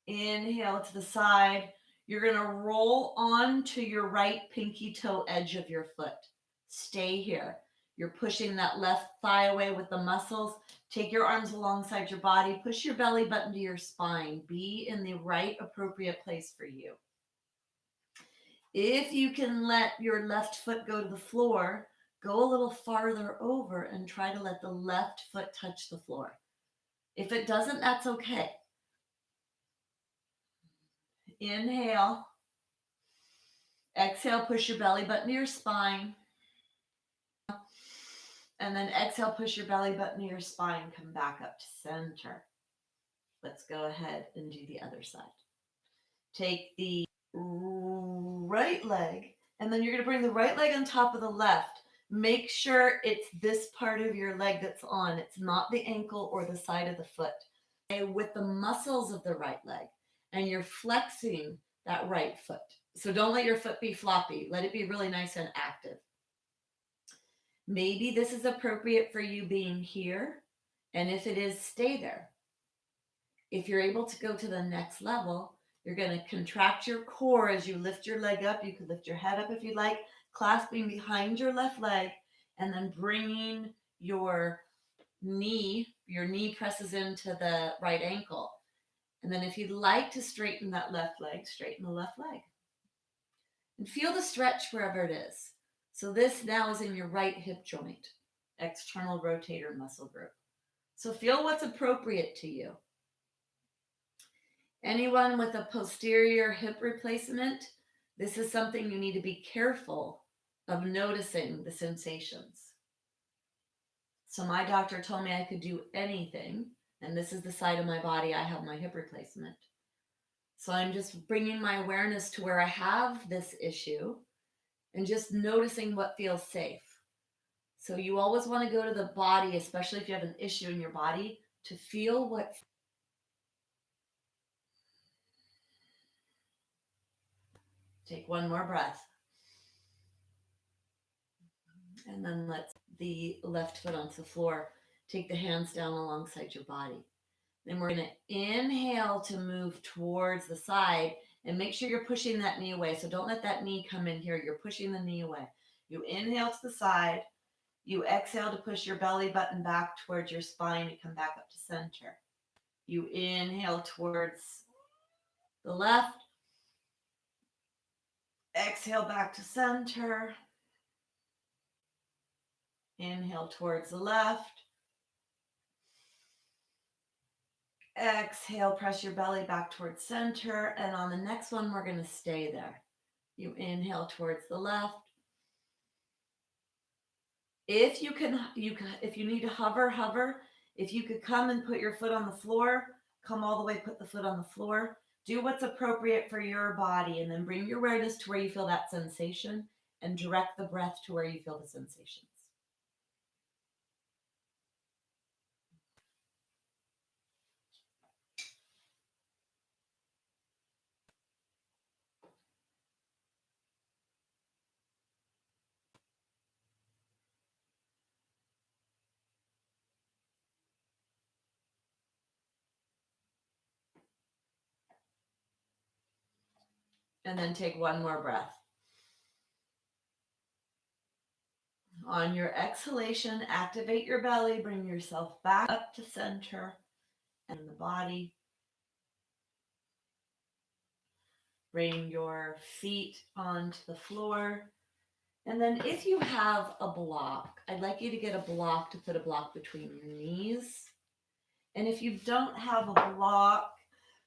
S2: Inhale to the side. You're going to roll onto your right pinky toe edge of your foot. Stay here. You're pushing that left thigh away with the muscles. Take your arms alongside your body. Push your belly button to your spine. Be in the right appropriate place for you. If you can let your left foot go to the floor, go a little farther over and try to let the left foot touch the floor. If it doesn't, that's okay. Inhale. Exhale, push your belly button to your spine. And then exhale, push your belly button to your spine. Come back up to center. Let's go ahead and do the other side. Take the right leg, and then you're going to bring the right leg on top of the left. Make sure it's this part of your leg that's on. It's not the ankle or the side of the foot. With the muscles of the right leg, and you're flexing that right foot. So don't let your foot be floppy. Let it be really nice and active. Maybe this is appropriate for you being here, and if it is, stay there. If you're able to go to the next level, you're going to contract your core as you lift your leg up. You could lift your head up if you'd like, clasping behind your left leg, and then bringing your knee presses into the right ankle. And then if you'd like to straighten that left leg, straighten the left leg. And feel the stretch wherever it is. So this now is in your right hip joint, external rotator muscle group. So feel what's appropriate to you. Anyone with a posterior hip replacement, this is something you need to be careful of noticing the sensations. So my doctor told me I could do anything, and this is the side of my body I have my hip replacement. So I'm just bringing my awareness to where I have this issue and just noticing what feels safe. So you always want to go to the body, especially if you have an issue in your body, to feel what. Take one more breath. And then let's the left foot onto the floor. Take the hands down alongside your body. Then we're going to inhale to move towards the side and make sure you're pushing that knee away. So don't let that knee come in here. You're pushing the knee away. You inhale to the side. You exhale to push your belly button back towards your spine to come back up to center. You inhale towards the left. Exhale back to center. Inhale towards the left. Exhale, press your belly back towards center. And on the next one, we're going to stay there. You inhale towards the left. If you can, if you need to hover. If you could come and put your foot on the floor, come all the way, put the foot on the floor. Do what's appropriate for your body, and then bring your awareness to where you feel that sensation and direct the breath to where you feel the sensations. And then take one more breath. On your exhalation, activate your belly, bring yourself back up to center and the body. Bring your feet onto the floor. And then if you have a block, I'd like you to get a block to put a block between your knees. And if you don't have a block,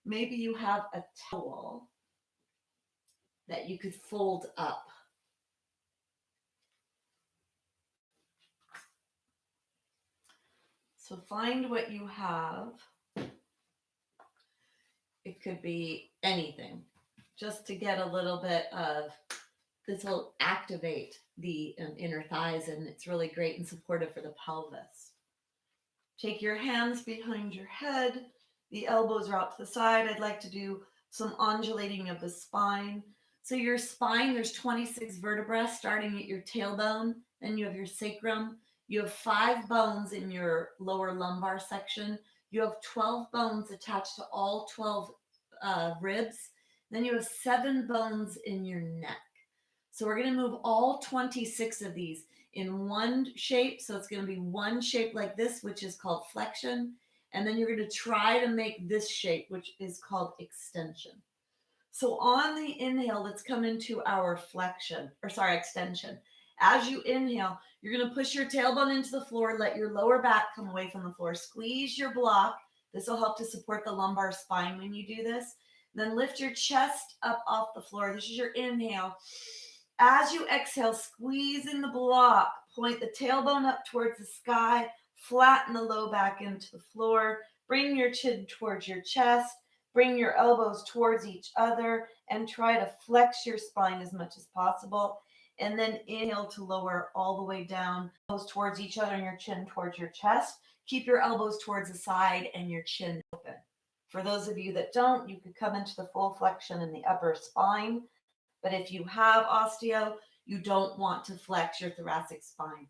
S2: maybe you have a towel that you could fold up. So find what you have. It could be anything, just to get a little bit of this will activate the inner thighs, and it's really great and supportive for the pelvis. Take your hands behind your head. The elbows are out to the side. I'd like to do some undulating of the spine. So your spine, there's 26 vertebrae starting at your tailbone. Then you have your sacrum. You have 5 bones in your lower lumbar section. You have 12 bones attached to all 12 ribs. Then you have 7 bones in your neck. So we're going to move all 26 of these in one shape. So it's going to be one shape like this, which is called flexion. And then you're going to try to make this shape, which is called extension. So on the inhale, let's come into our extension. As you inhale, you're going to push your tailbone into the floor, let your lower back come away from the floor, squeeze your block. This will help to support the lumbar spine when you do this. Then lift your chest up off the floor. This is your inhale. As you exhale, squeeze in the block, point the tailbone up towards the sky, flatten the low back into the floor, bring your chin towards your chest, bring your elbows towards each other, and try to flex your spine as much as possible. And then inhale to lower all the way down, elbows towards each other and your chin towards your chest. Keep your elbows towards the side and your chin open. For those of you that don't, you could come into the full flexion in the upper spine. But if you have osteo, you don't want to flex your thoracic spine.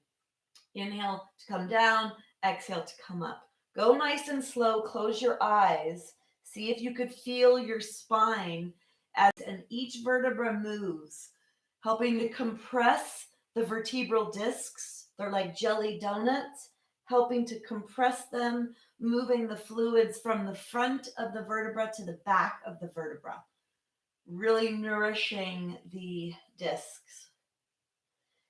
S2: Inhale to come down, exhale to come up. Go nice and slow, close your eyes. See if you could feel your spine and each vertebra moves, helping to compress the vertebral discs. They're like jelly donuts, helping to compress them, moving the fluids from the front of the vertebra to the back of the vertebra, really nourishing the discs.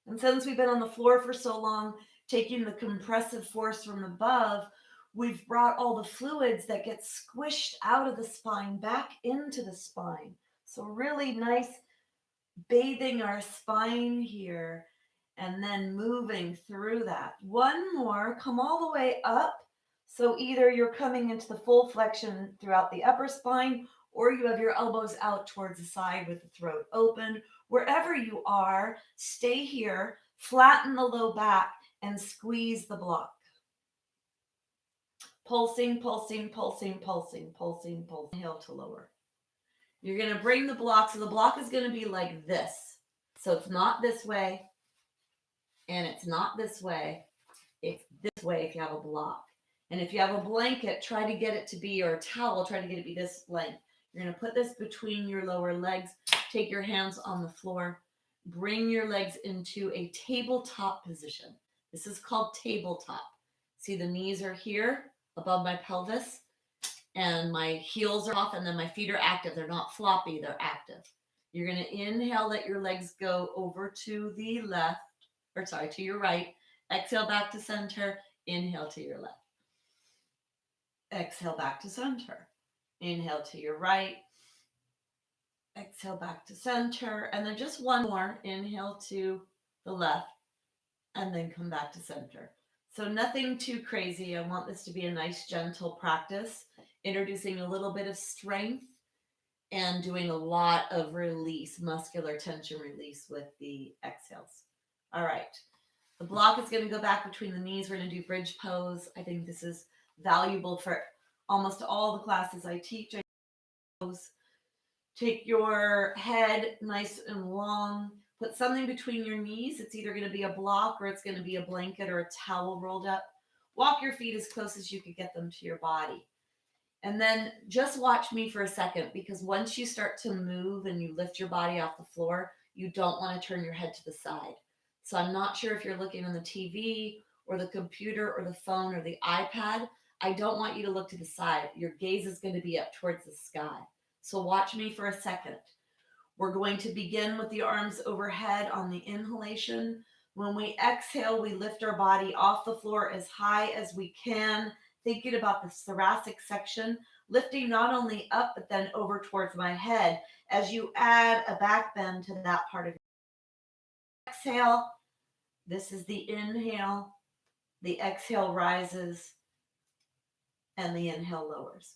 S2: And since we've been on the floor for so long, taking the compressive force from above, we've brought all the fluids that get squished out of the spine back into the spine. So really nice bathing our spine here and then moving through that. One more, come all the way up. So either you're coming into the full flexion throughout the upper spine, or you have your elbows out towards the side with the throat open. Wherever you are, stay here, flatten the low back, and squeeze the block. Pulsing, pulsing, pulsing, pulsing, pulsing, pulsing. Inhale to lower. You're going to bring the block. So the block is going to be like this. So it's not this way, and it's not this way. It's this way if you have a block. And if you have a blanket, try to get it to be, or a towel, try to get it to be this length. You're going to put this between your lower legs. Take your hands on the floor. Bring your legs into a tabletop position. This is called tabletop. See, the knees are here above my pelvis, and my heels are off, and then my feet are active. They're not floppy, they're active. You're going to inhale, let your legs go over to the left, to your right. Exhale back to center. Inhale to your left. Exhale back to center. Inhale to your right. Exhale back to center. And then just one more. Inhale to the left. And then come back to center. So nothing too crazy. I want this to be a nice, gentle practice. Introducing a little bit of strength and doing a lot of release, muscular tension release with the exhales. All right. The block is going to go back between the knees. We're going to do bridge pose. I think this is valuable for almost all the classes I teach. Take your head nice and long. Put something between your knees. It's either going to be a block, or it's going to be a blanket or a towel rolled up. Walk your feet as close as you can get them to your body. And then just watch me for a second, because once you start to move and you lift your body off the floor, you don't want to turn your head to the side. So I'm not sure if you're looking on the TV or the computer or the phone or the iPad. I don't want you to look to the side. Your gaze is going to be up towards the sky. So watch me for a second. We're going to begin with the arms overhead on the inhalation. When we exhale, we lift our body off the floor as high as we can, thinking about the thoracic section, lifting not only up, but then over towards my head as you add a back bend to that part of your exhale. This is the inhale. The exhale rises. and the inhale lowers.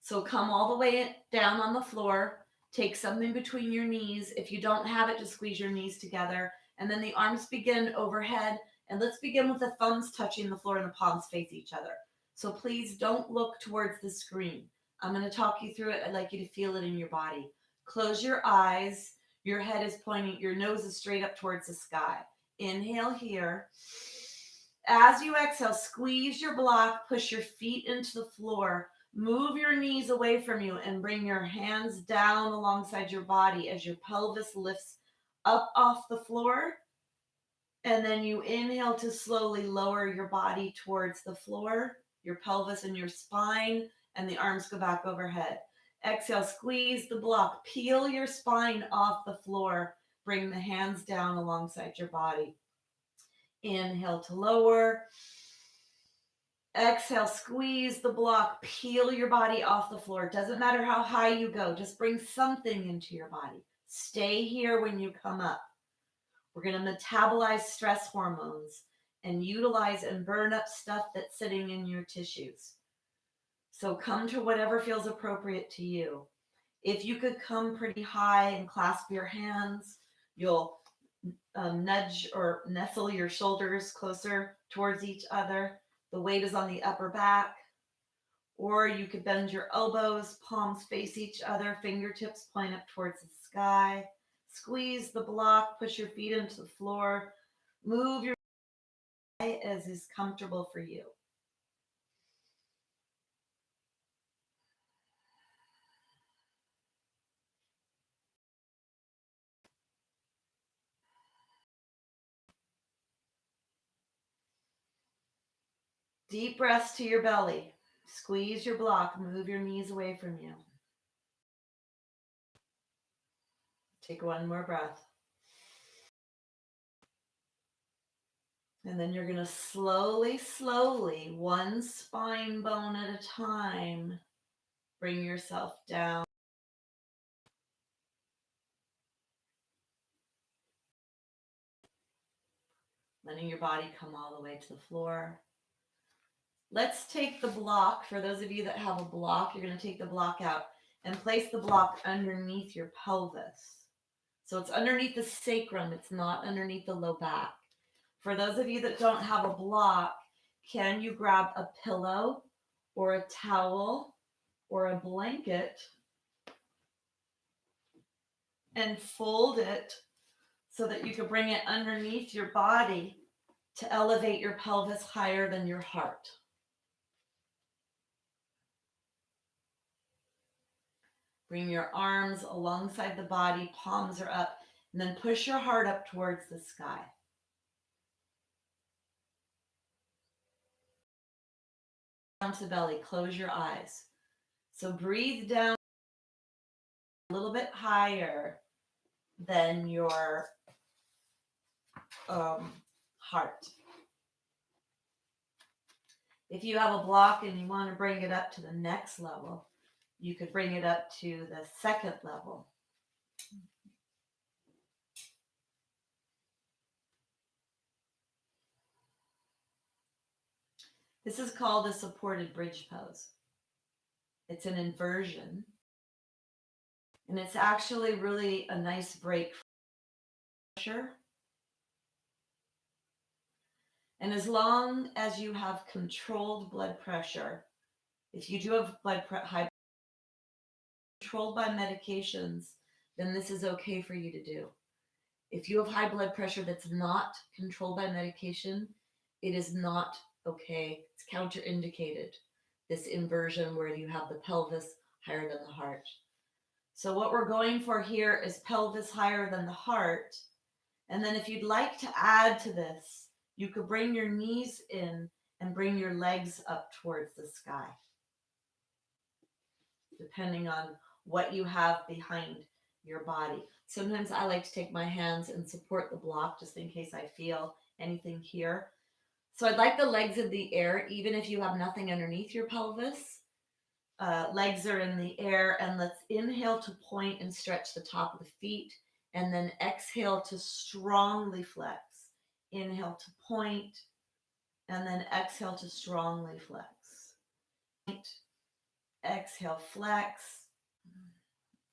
S2: So come all the way down on the floor. Take something between your knees. If you don't have it, just squeeze your knees together. And then the arms begin overhead. And let's begin with the thumbs touching the floor and the palms face each other. So please don't look towards the screen. I'm going to talk you through it. I'd like you to feel it in your body. Close your eyes. Your head is pointing, your nose is straight up towards the sky. Inhale here. As you exhale, squeeze your block, push your feet into the floor. Move your knees away from you and bring your hands down alongside your body as your pelvis lifts up off the floor. And then you inhale to slowly lower your body towards the floor, your pelvis and your spine, and the arms go back overhead. Exhale, squeeze the block, peel your spine off the floor, bring the hands down alongside your body. Inhale to lower. Exhale, squeeze the block, peel your body off the floor. It doesn't matter how high you go, just bring something into your body. Stay here when you come up. We're going to metabolize stress hormones and utilize and burn up stuff that's sitting in your tissues. So come to whatever feels appropriate to you. If you could come pretty high and clasp your hands, you'll nudge or nestle your shoulders closer towards each other. The weight is on the upper back. Or you could bend your elbows, palms face each other, fingertips point up towards the sky. Squeeze the block, push your feet into the floor. Move your body as is comfortable for you. Deep breaths to your belly. Squeeze your block, move your knees away from you. Take one more breath. And then you're going to slowly, one spine bone at a time, bring yourself down. Letting your body come all the way to the floor. Let's take the block. For those of you that have a block, you're going to take the block out and place the block underneath your pelvis. So it's underneath the sacrum. It's not underneath the low back. For those of you that don't have a block, can you grab a pillow or a towel or a blanket and fold it so that you can bring it underneath your body to elevate your pelvis higher than your heart? Bring your arms alongside the body, palms are up, and then push your heart up towards the sky. Down to the belly, close your eyes. So breathe down a little bit higher than your heart. If you have a block and you want to bring it up to the next level, you could bring it up to the second level. This is called a supported bridge pose. It's an inversion. And it's actually really a nice break for pressure. And as long as you have controlled blood pressure, if you do have high controlled by medications, then this is okay for you to do. If you have high blood pressure that's not controlled by medication, it is not okay. It's counterindicated, this inversion where you have the pelvis higher than the heart. So what we're going for here is pelvis higher than the heart. And then if you'd like to add to this, you could bring your knees in and bring your legs up towards the sky, depending on what you have behind your body. Sometimes I like to take my hands and support the block just in case I feel anything here. So I'd like the legs in the air, even if you have nothing underneath your pelvis. Legs are in the air, and let's inhale to point and stretch the top of the feet, and then exhale to strongly flex. Inhale to point, and then exhale to strongly flex. exhale, flex,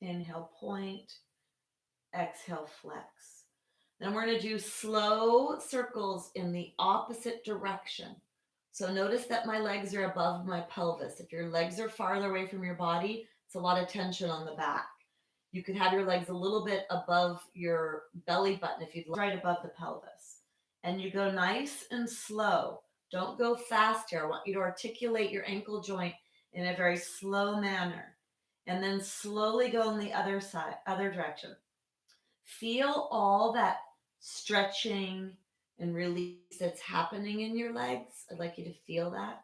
S2: inhale, point, exhale, flex. Then we're going to do slow circles in the opposite direction. So notice that my legs are above my pelvis. If your legs are farther away from your body, it's a lot of tension on the back. You could have your legs a little bit above your belly button if you'd like, right above the pelvis. And you go nice and slow. Don't go fast here. I want you to articulate your ankle joint in a very slow manner. And then slowly go on the other side, other direction. Feel all that stretching and release that's happening in your legs. I'd like you to feel that.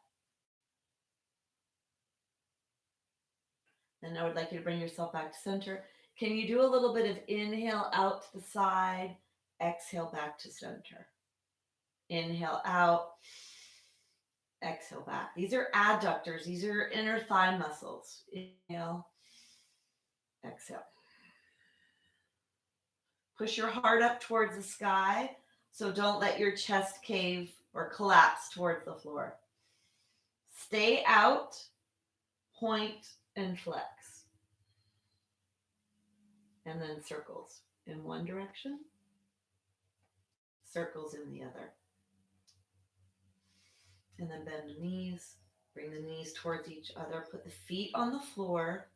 S2: And I would like you to bring yourself back to center. Can you do a little bit of inhale out to the side, exhale back to center? Inhale out, exhale back. These are adductors. These are inner thigh muscles. Inhale, exhale. Push your heart up towards the sky. So don't let your chest cave or collapse towards the floor. Stay out, point, and flex. And then circles in one direction, circles in the other. And then bend the knees, bring the knees towards each other, put the feet on the floor.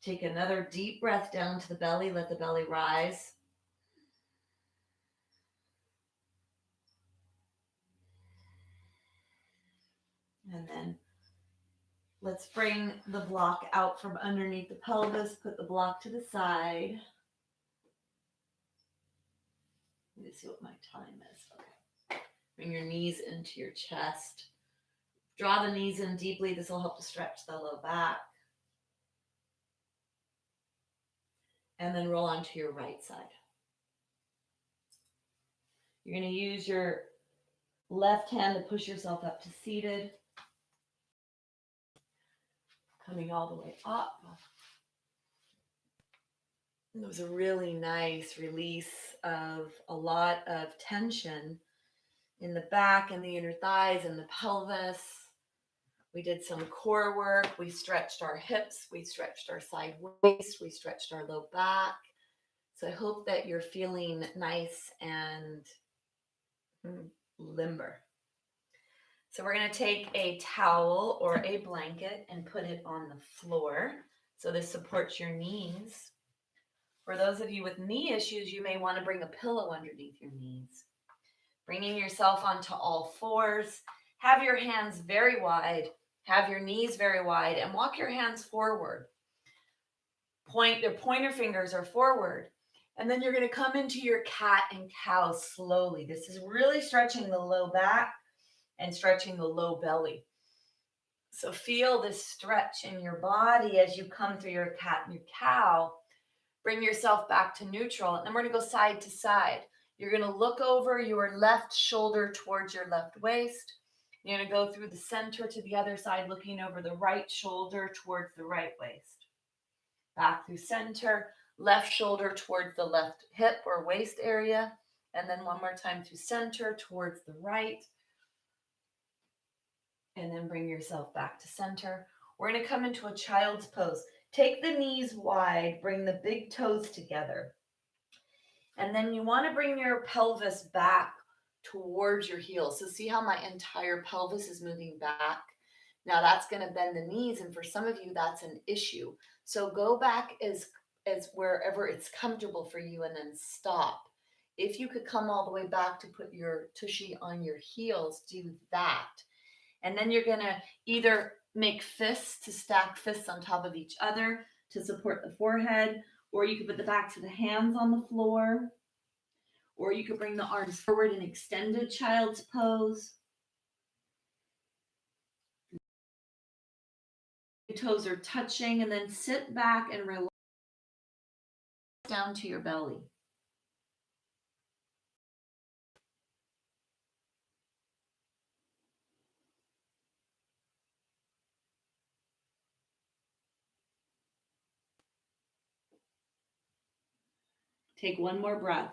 S2: Take another deep breath down to the belly, let the belly rise. And then let's bring the block out from underneath the pelvis, put the block to the side. Let me see what my time is. Okay. Bring your knees into your chest. Draw the knees in deeply. This will help to stretch the low back. And then roll onto your right side. You're going to use your left hand to push yourself up to seated. Coming all the way up. It was a really nice release of a lot of tension in the back and the inner thighs and the pelvis. We did some core work. We stretched our hips. We stretched our side waist. We stretched our low back. So I hope that you're feeling nice and limber. So we're going to take a towel or a blanket and put it on the floor. So this supports your knees. For those of you with knee issues, you may want to bring a pillow underneath your knees. Bringing yourself onto all fours. Have your hands very wide. Have your knees very wide and walk your hands forward. Their pointer fingers are forward. And then you're going to come into your cat and cow slowly. This is really stretching the low back and stretching the low belly. So feel this stretch in your body as you come through your cat and your cow. Bring yourself back to neutral. And then we're going to go side to side. You're going to look over your left shoulder towards your left waist. You're going to go through the center to the other side, looking over the right shoulder towards the right waist. Back through center, left shoulder towards the left hip or waist area. And then one more time through center towards the right. And then bring yourself back to center. We're going to come into a child's pose. Take the knees wide, bring the big toes together. And then you want to bring your pelvis back towards your heels. So see how my entire pelvis is moving back? Now that's going to bend the knees. And for some of you, that's an issue. So go back as wherever it's comfortable for you and then stop. If you could come all the way back to put your tushy on your heels, do that. And then you're going to either make fists to stack fists on top of each other to support the forehead, or you could put the backs of the hands on the floor, or you could bring the arms forward in extended child's pose. Your toes are touching, and then sit back and relax down to your belly. Take one more breath.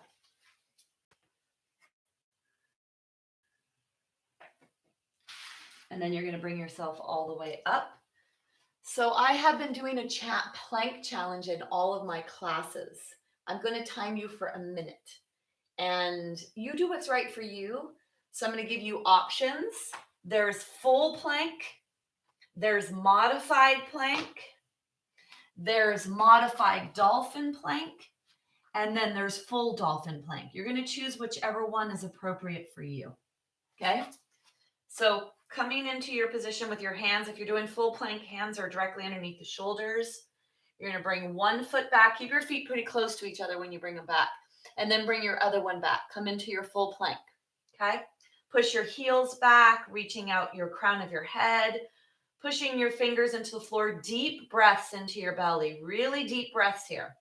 S2: And And then you're going to bring yourself all the way up. So I have been doing a plank challenge in all of my classes. I'm going to time you for a minute and you do what's right for you. So I'm going to give you options. There's full plank, there's modified plank, there's modified dolphin plank, and then there's full dolphin plank. You're going to choose whichever one is appropriate for you. Okay? So coming into your position with your hands, if you're doing full plank, hands are directly underneath the shoulders. You're going to bring one foot back. Keep your feet pretty close to each other when you bring them back. And then bring your other one back. Come into your full plank. Okay? Push your heels back, reaching out your crown of your head, pushing your fingers into the floor. Deep breaths into your belly. Really deep breaths here.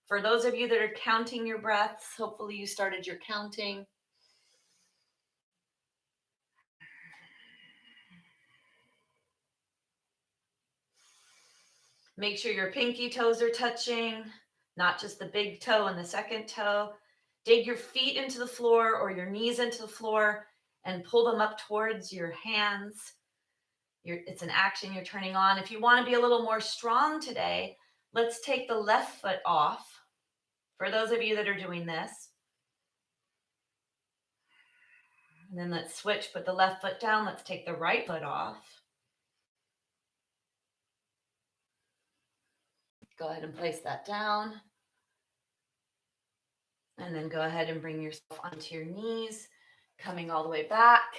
S2: For those of you that are counting your breaths, hopefully you started your counting. Make sure your pinky toes are touching, not just the big toe and the second toe. Dig your feet into the floor or your knees into the floor and pull them up towards your hands. It's an action you're turning on. If you want to be a little more strong today, let's take the left foot off. For those of you that are doing this. And then let's switch, put the left foot down. Let's take the right foot off. Go ahead and place that down. And then go ahead and bring yourself onto your knees, coming all the way back.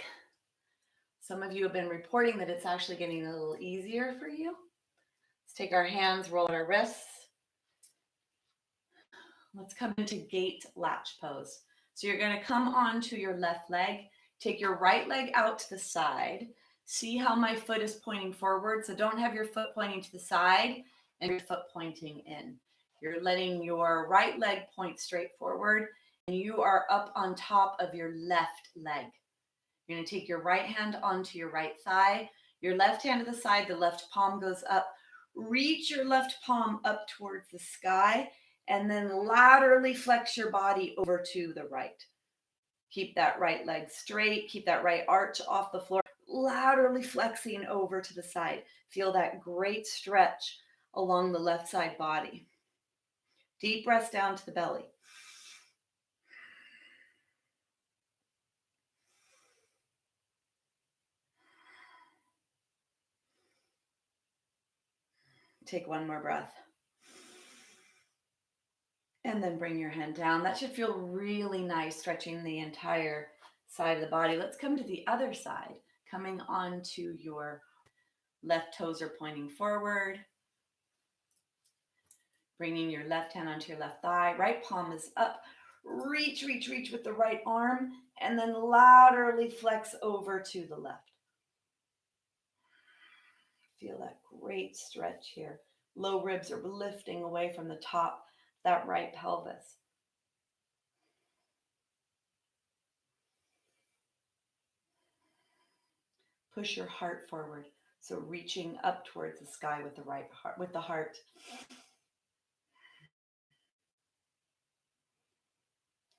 S2: Some of you have been reporting that it's actually getting a little easier for you. Let's take our hands, roll our wrists. Let's come into gate latch pose. So you're going to come onto your left leg, take your right leg out to the side. See how my foot is pointing forward. So don't have your foot pointing to the side and your foot pointing in. You're letting your right leg point straight forward and you are up on top of your left leg. You're going to take your right hand onto your right thigh, your left hand to the side, the left palm goes up. Reach your left palm up towards the sky and then laterally flex your body over to the right. Keep that right leg straight, keep that right arch off the floor, laterally flexing over to the side. Feel that great stretch along the left side body. Deep breaths down to the belly. Take one more breath. And then bring your hand down. That should feel really nice, stretching the entire side of the body. Let's come to the other side, coming onto your left toes are pointing forward. Bringing your left hand onto your left thigh. Right palm is up. Reach, reach, reach with the right arm. And then laterally flex over to the left. Feel that great stretch here. Low ribs are lifting away from the top, that right pelvis. Push your heart forward. So reaching up towards the sky with the right heart, with the heart.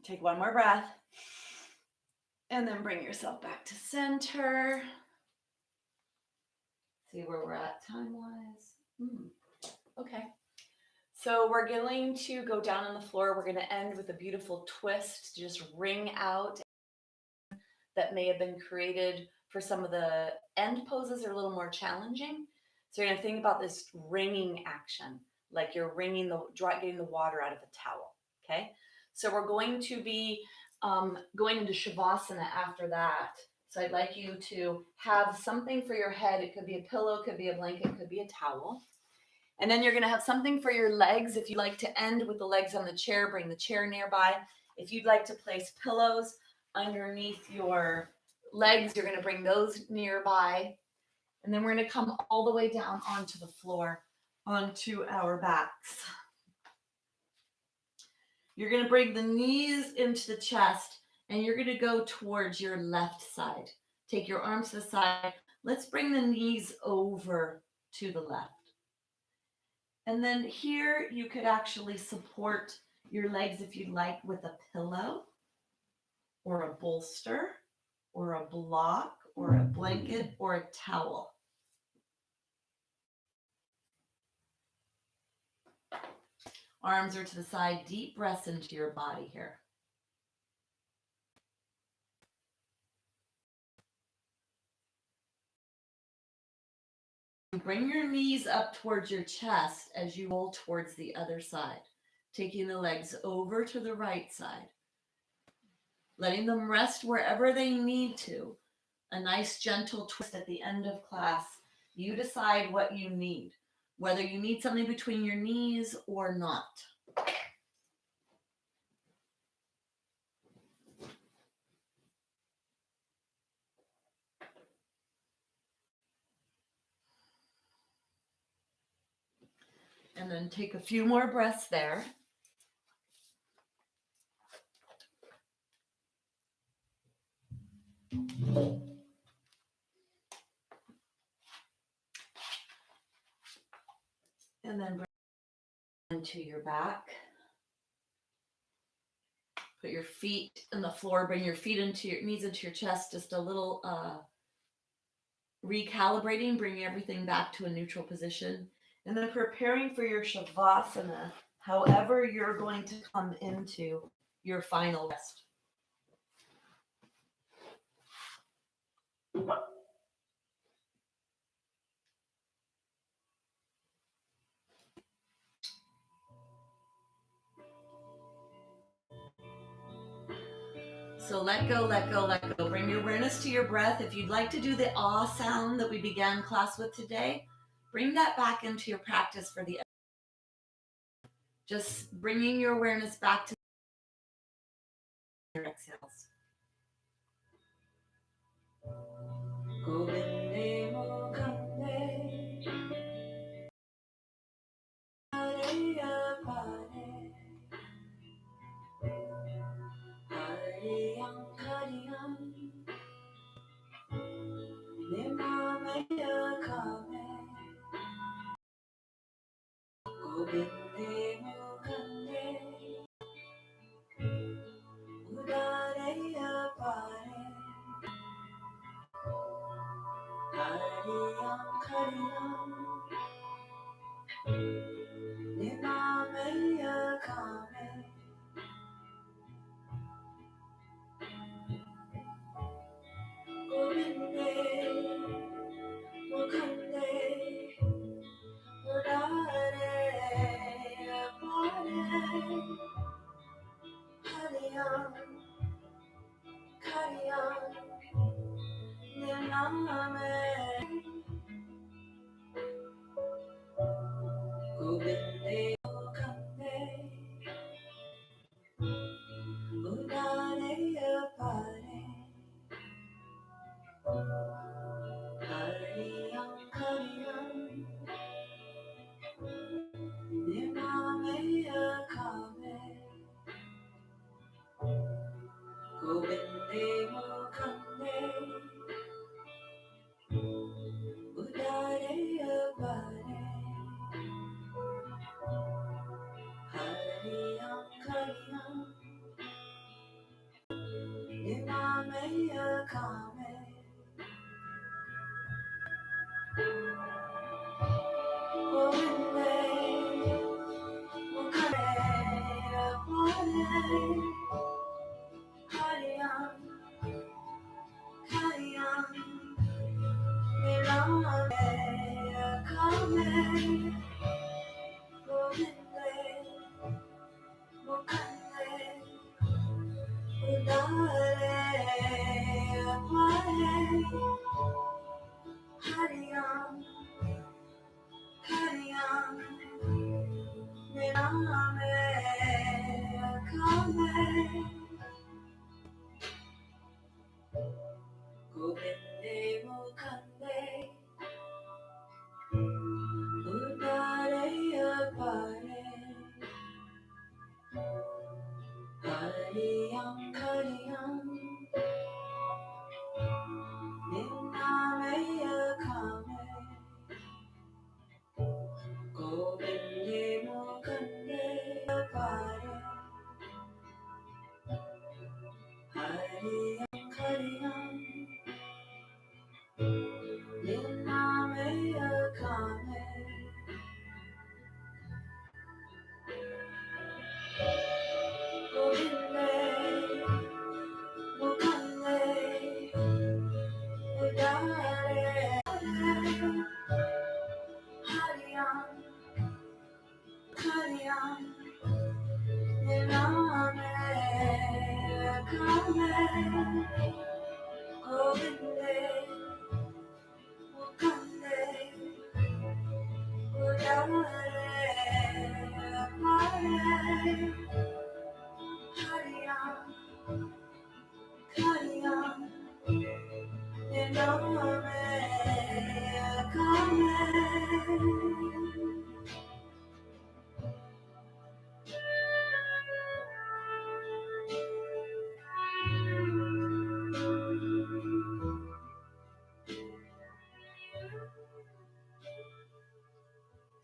S2: Take one more breath. And then bring yourself back to center. See where we're at time-wise. Okay. So we're going to go down on the floor. We're going to end with a beautiful twist to just wring out that may have been created for some of the end poses are a little more challenging. So you're going to think about this wringing action, like you're wringing getting the water out of a towel. Okay. So we're going to be going into Shavasana after that. So I'd like you to have something for your head. It could be a pillow, could be a blanket, could be a towel. And then you're going to have something for your legs. If you'd like to end with the legs on the chair, bring the chair nearby. If you'd like to place pillows underneath your legs, you're going to bring those nearby. And then we're going to come all the way down onto the floor, onto our backs. You're going to bring the knees into the chest, and you're going to go towards your left side. Take your arms to the side. Let's bring the knees over to the left. And then here you could actually support your legs if you'd like with a pillow or a bolster or a block or a blanket or a towel. Arms are to the side, deep breaths into your body here. Bring your knees up towards your chest as you roll towards the other side, taking the legs over to the right side, letting them rest wherever they need to. A nice gentle twist at the end of class. You decide what you need, whether you need something between your knees or not. And then take a few more breaths there. And then bring into your back. Put your feet on the floor, bring your feet into your knees into your chest, just a little recalibrating, bringing everything back to a neutral position. And then preparing for your Shavasana, however you're going to come into your final rest. So let go, let go, let go. Bring your awareness to your breath. If you'd like to do the ah sound that we began class with today, bring that back into your practice for the just bringing your awareness back to your exhales.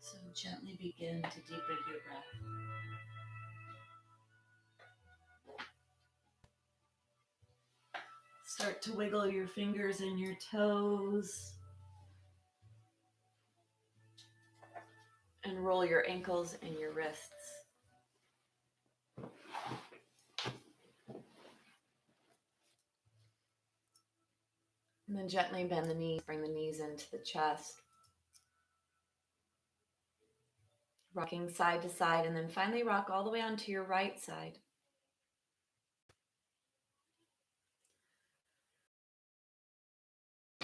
S2: So gently begin to deepen your breath. Start to wiggle your fingers and your toes. And roll your ankles and your wrists. And then gently bend the knees, bring the knees into the chest. Rocking side to side, and then finally rock all the way onto your right side.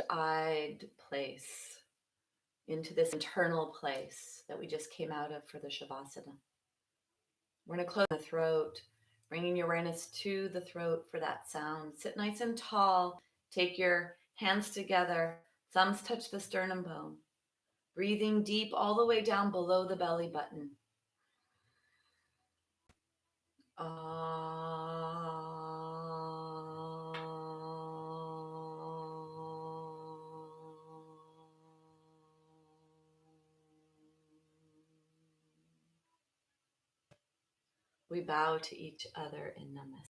S2: Eyed place into this internal place that we just came out of for the Shavasana. We're going to close the throat, bringing your awareness to the throat for that sound. Sit nice and tall. Take your hands together. Thumbs touch the sternum bone. Breathing deep all the way down below the belly button. We bow to each other in namaste.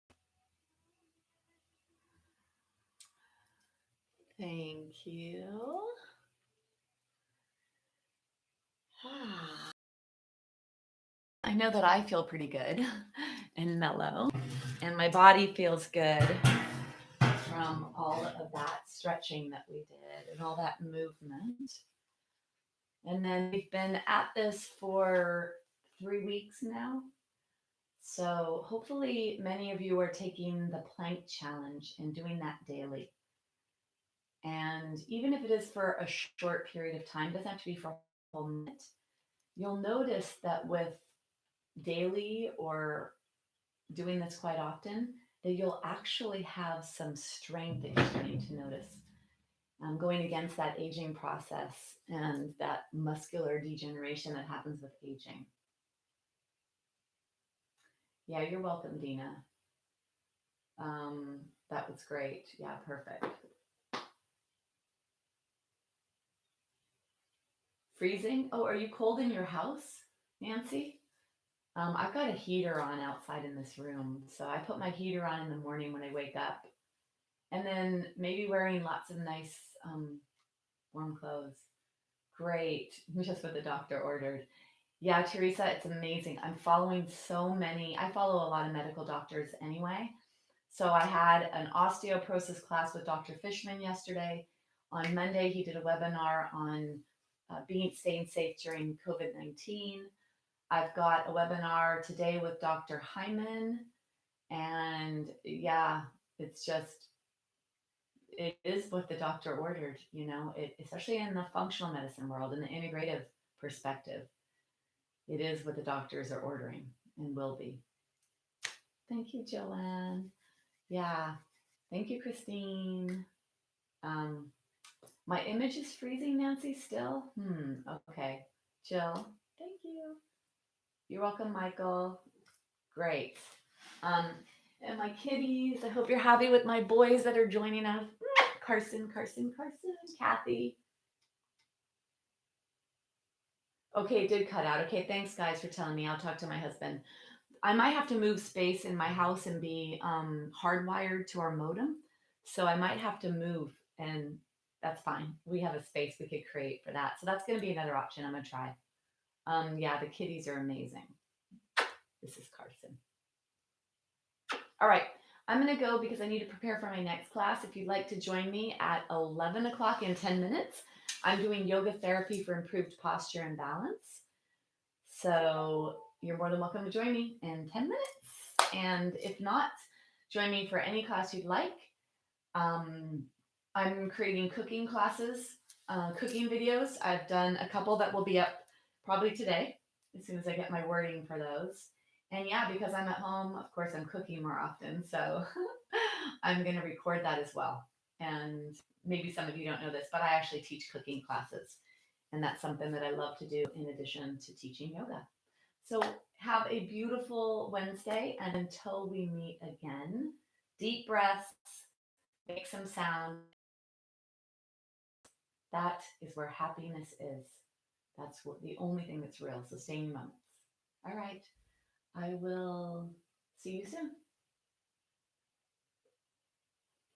S2: Thank you. I know that I feel pretty good and mellow, and my body feels good from all of that stretching that we did and all that movement. And then we've been at this for 3 weeks now. So hopefully many of you are taking the plank challenge and doing that daily. And even if it is for a short period of time, doesn't have to be for a whole minute, you'll notice that with daily or doing this quite often, that you'll actually have some strength that you're starting to notice. Going against that aging process and that muscular degeneration that happens with aging. Yeah, you're welcome, Dina. That was great. Yeah, perfect. Freezing? Oh, are you cold in your house, Nancy? I've got a heater on outside in this room. So I put my heater on in the morning when I wake up. And then maybe wearing lots of nice warm clothes. Great. Just what the doctor ordered. Yeah, Teresa, it's amazing. I'm following so many. I follow a lot of medical doctors anyway. So I had an osteoporosis class with Dr. Fishman yesterday. On Monday, he did a webinar on staying safe during COVID-19. I've got a webinar today with Dr. Hyman. And yeah, it's just, it is what the doctor ordered, especially in the functional medicine world, in the integrative perspective. It is what the doctors are ordering and will be. Thank you, Joanne. Yeah. Thank you, Christine. My image is freezing, Nancy, still? Okay. Jill, thank you. You're welcome, Michael. Great. And my kitties, I hope you're happy with my boys that are joining us. Carson, Kathy. Okay, it did cut out. Okay, thanks guys for telling me. I'll talk to my husband. I might have to move space in my house and be hardwired to our modem. So I might have to move, and that's fine. We have a space we could create for that. So that's going to be another option I'm going to try. Yeah, the kitties are amazing. This is Carson.
S1: All right. I'm going to go because I need to prepare for my next class. If you'd like to join me at 11 o'clock in 10 minutes, I'm doing yoga therapy for improved posture and balance. So you're more than welcome to join me in 10 minutes. And if not, join me for any class you'd like. Um, I'm creating cooking classes, cooking videos. I've done a couple that will be up probably today as soon as I get my wording for those. And yeah, because I'm at home, of course, I'm cooking more often. So I'm going to record that as well. And maybe some of you don't know this, but I actually teach cooking classes. And that's something that I love to do in addition to teaching yoga. So have a beautiful Wednesday. And until we meet again, deep breaths, make some sound. That is where happiness is. That's what, the only thing that's real. So stay in your moments. All right. I will see you soon.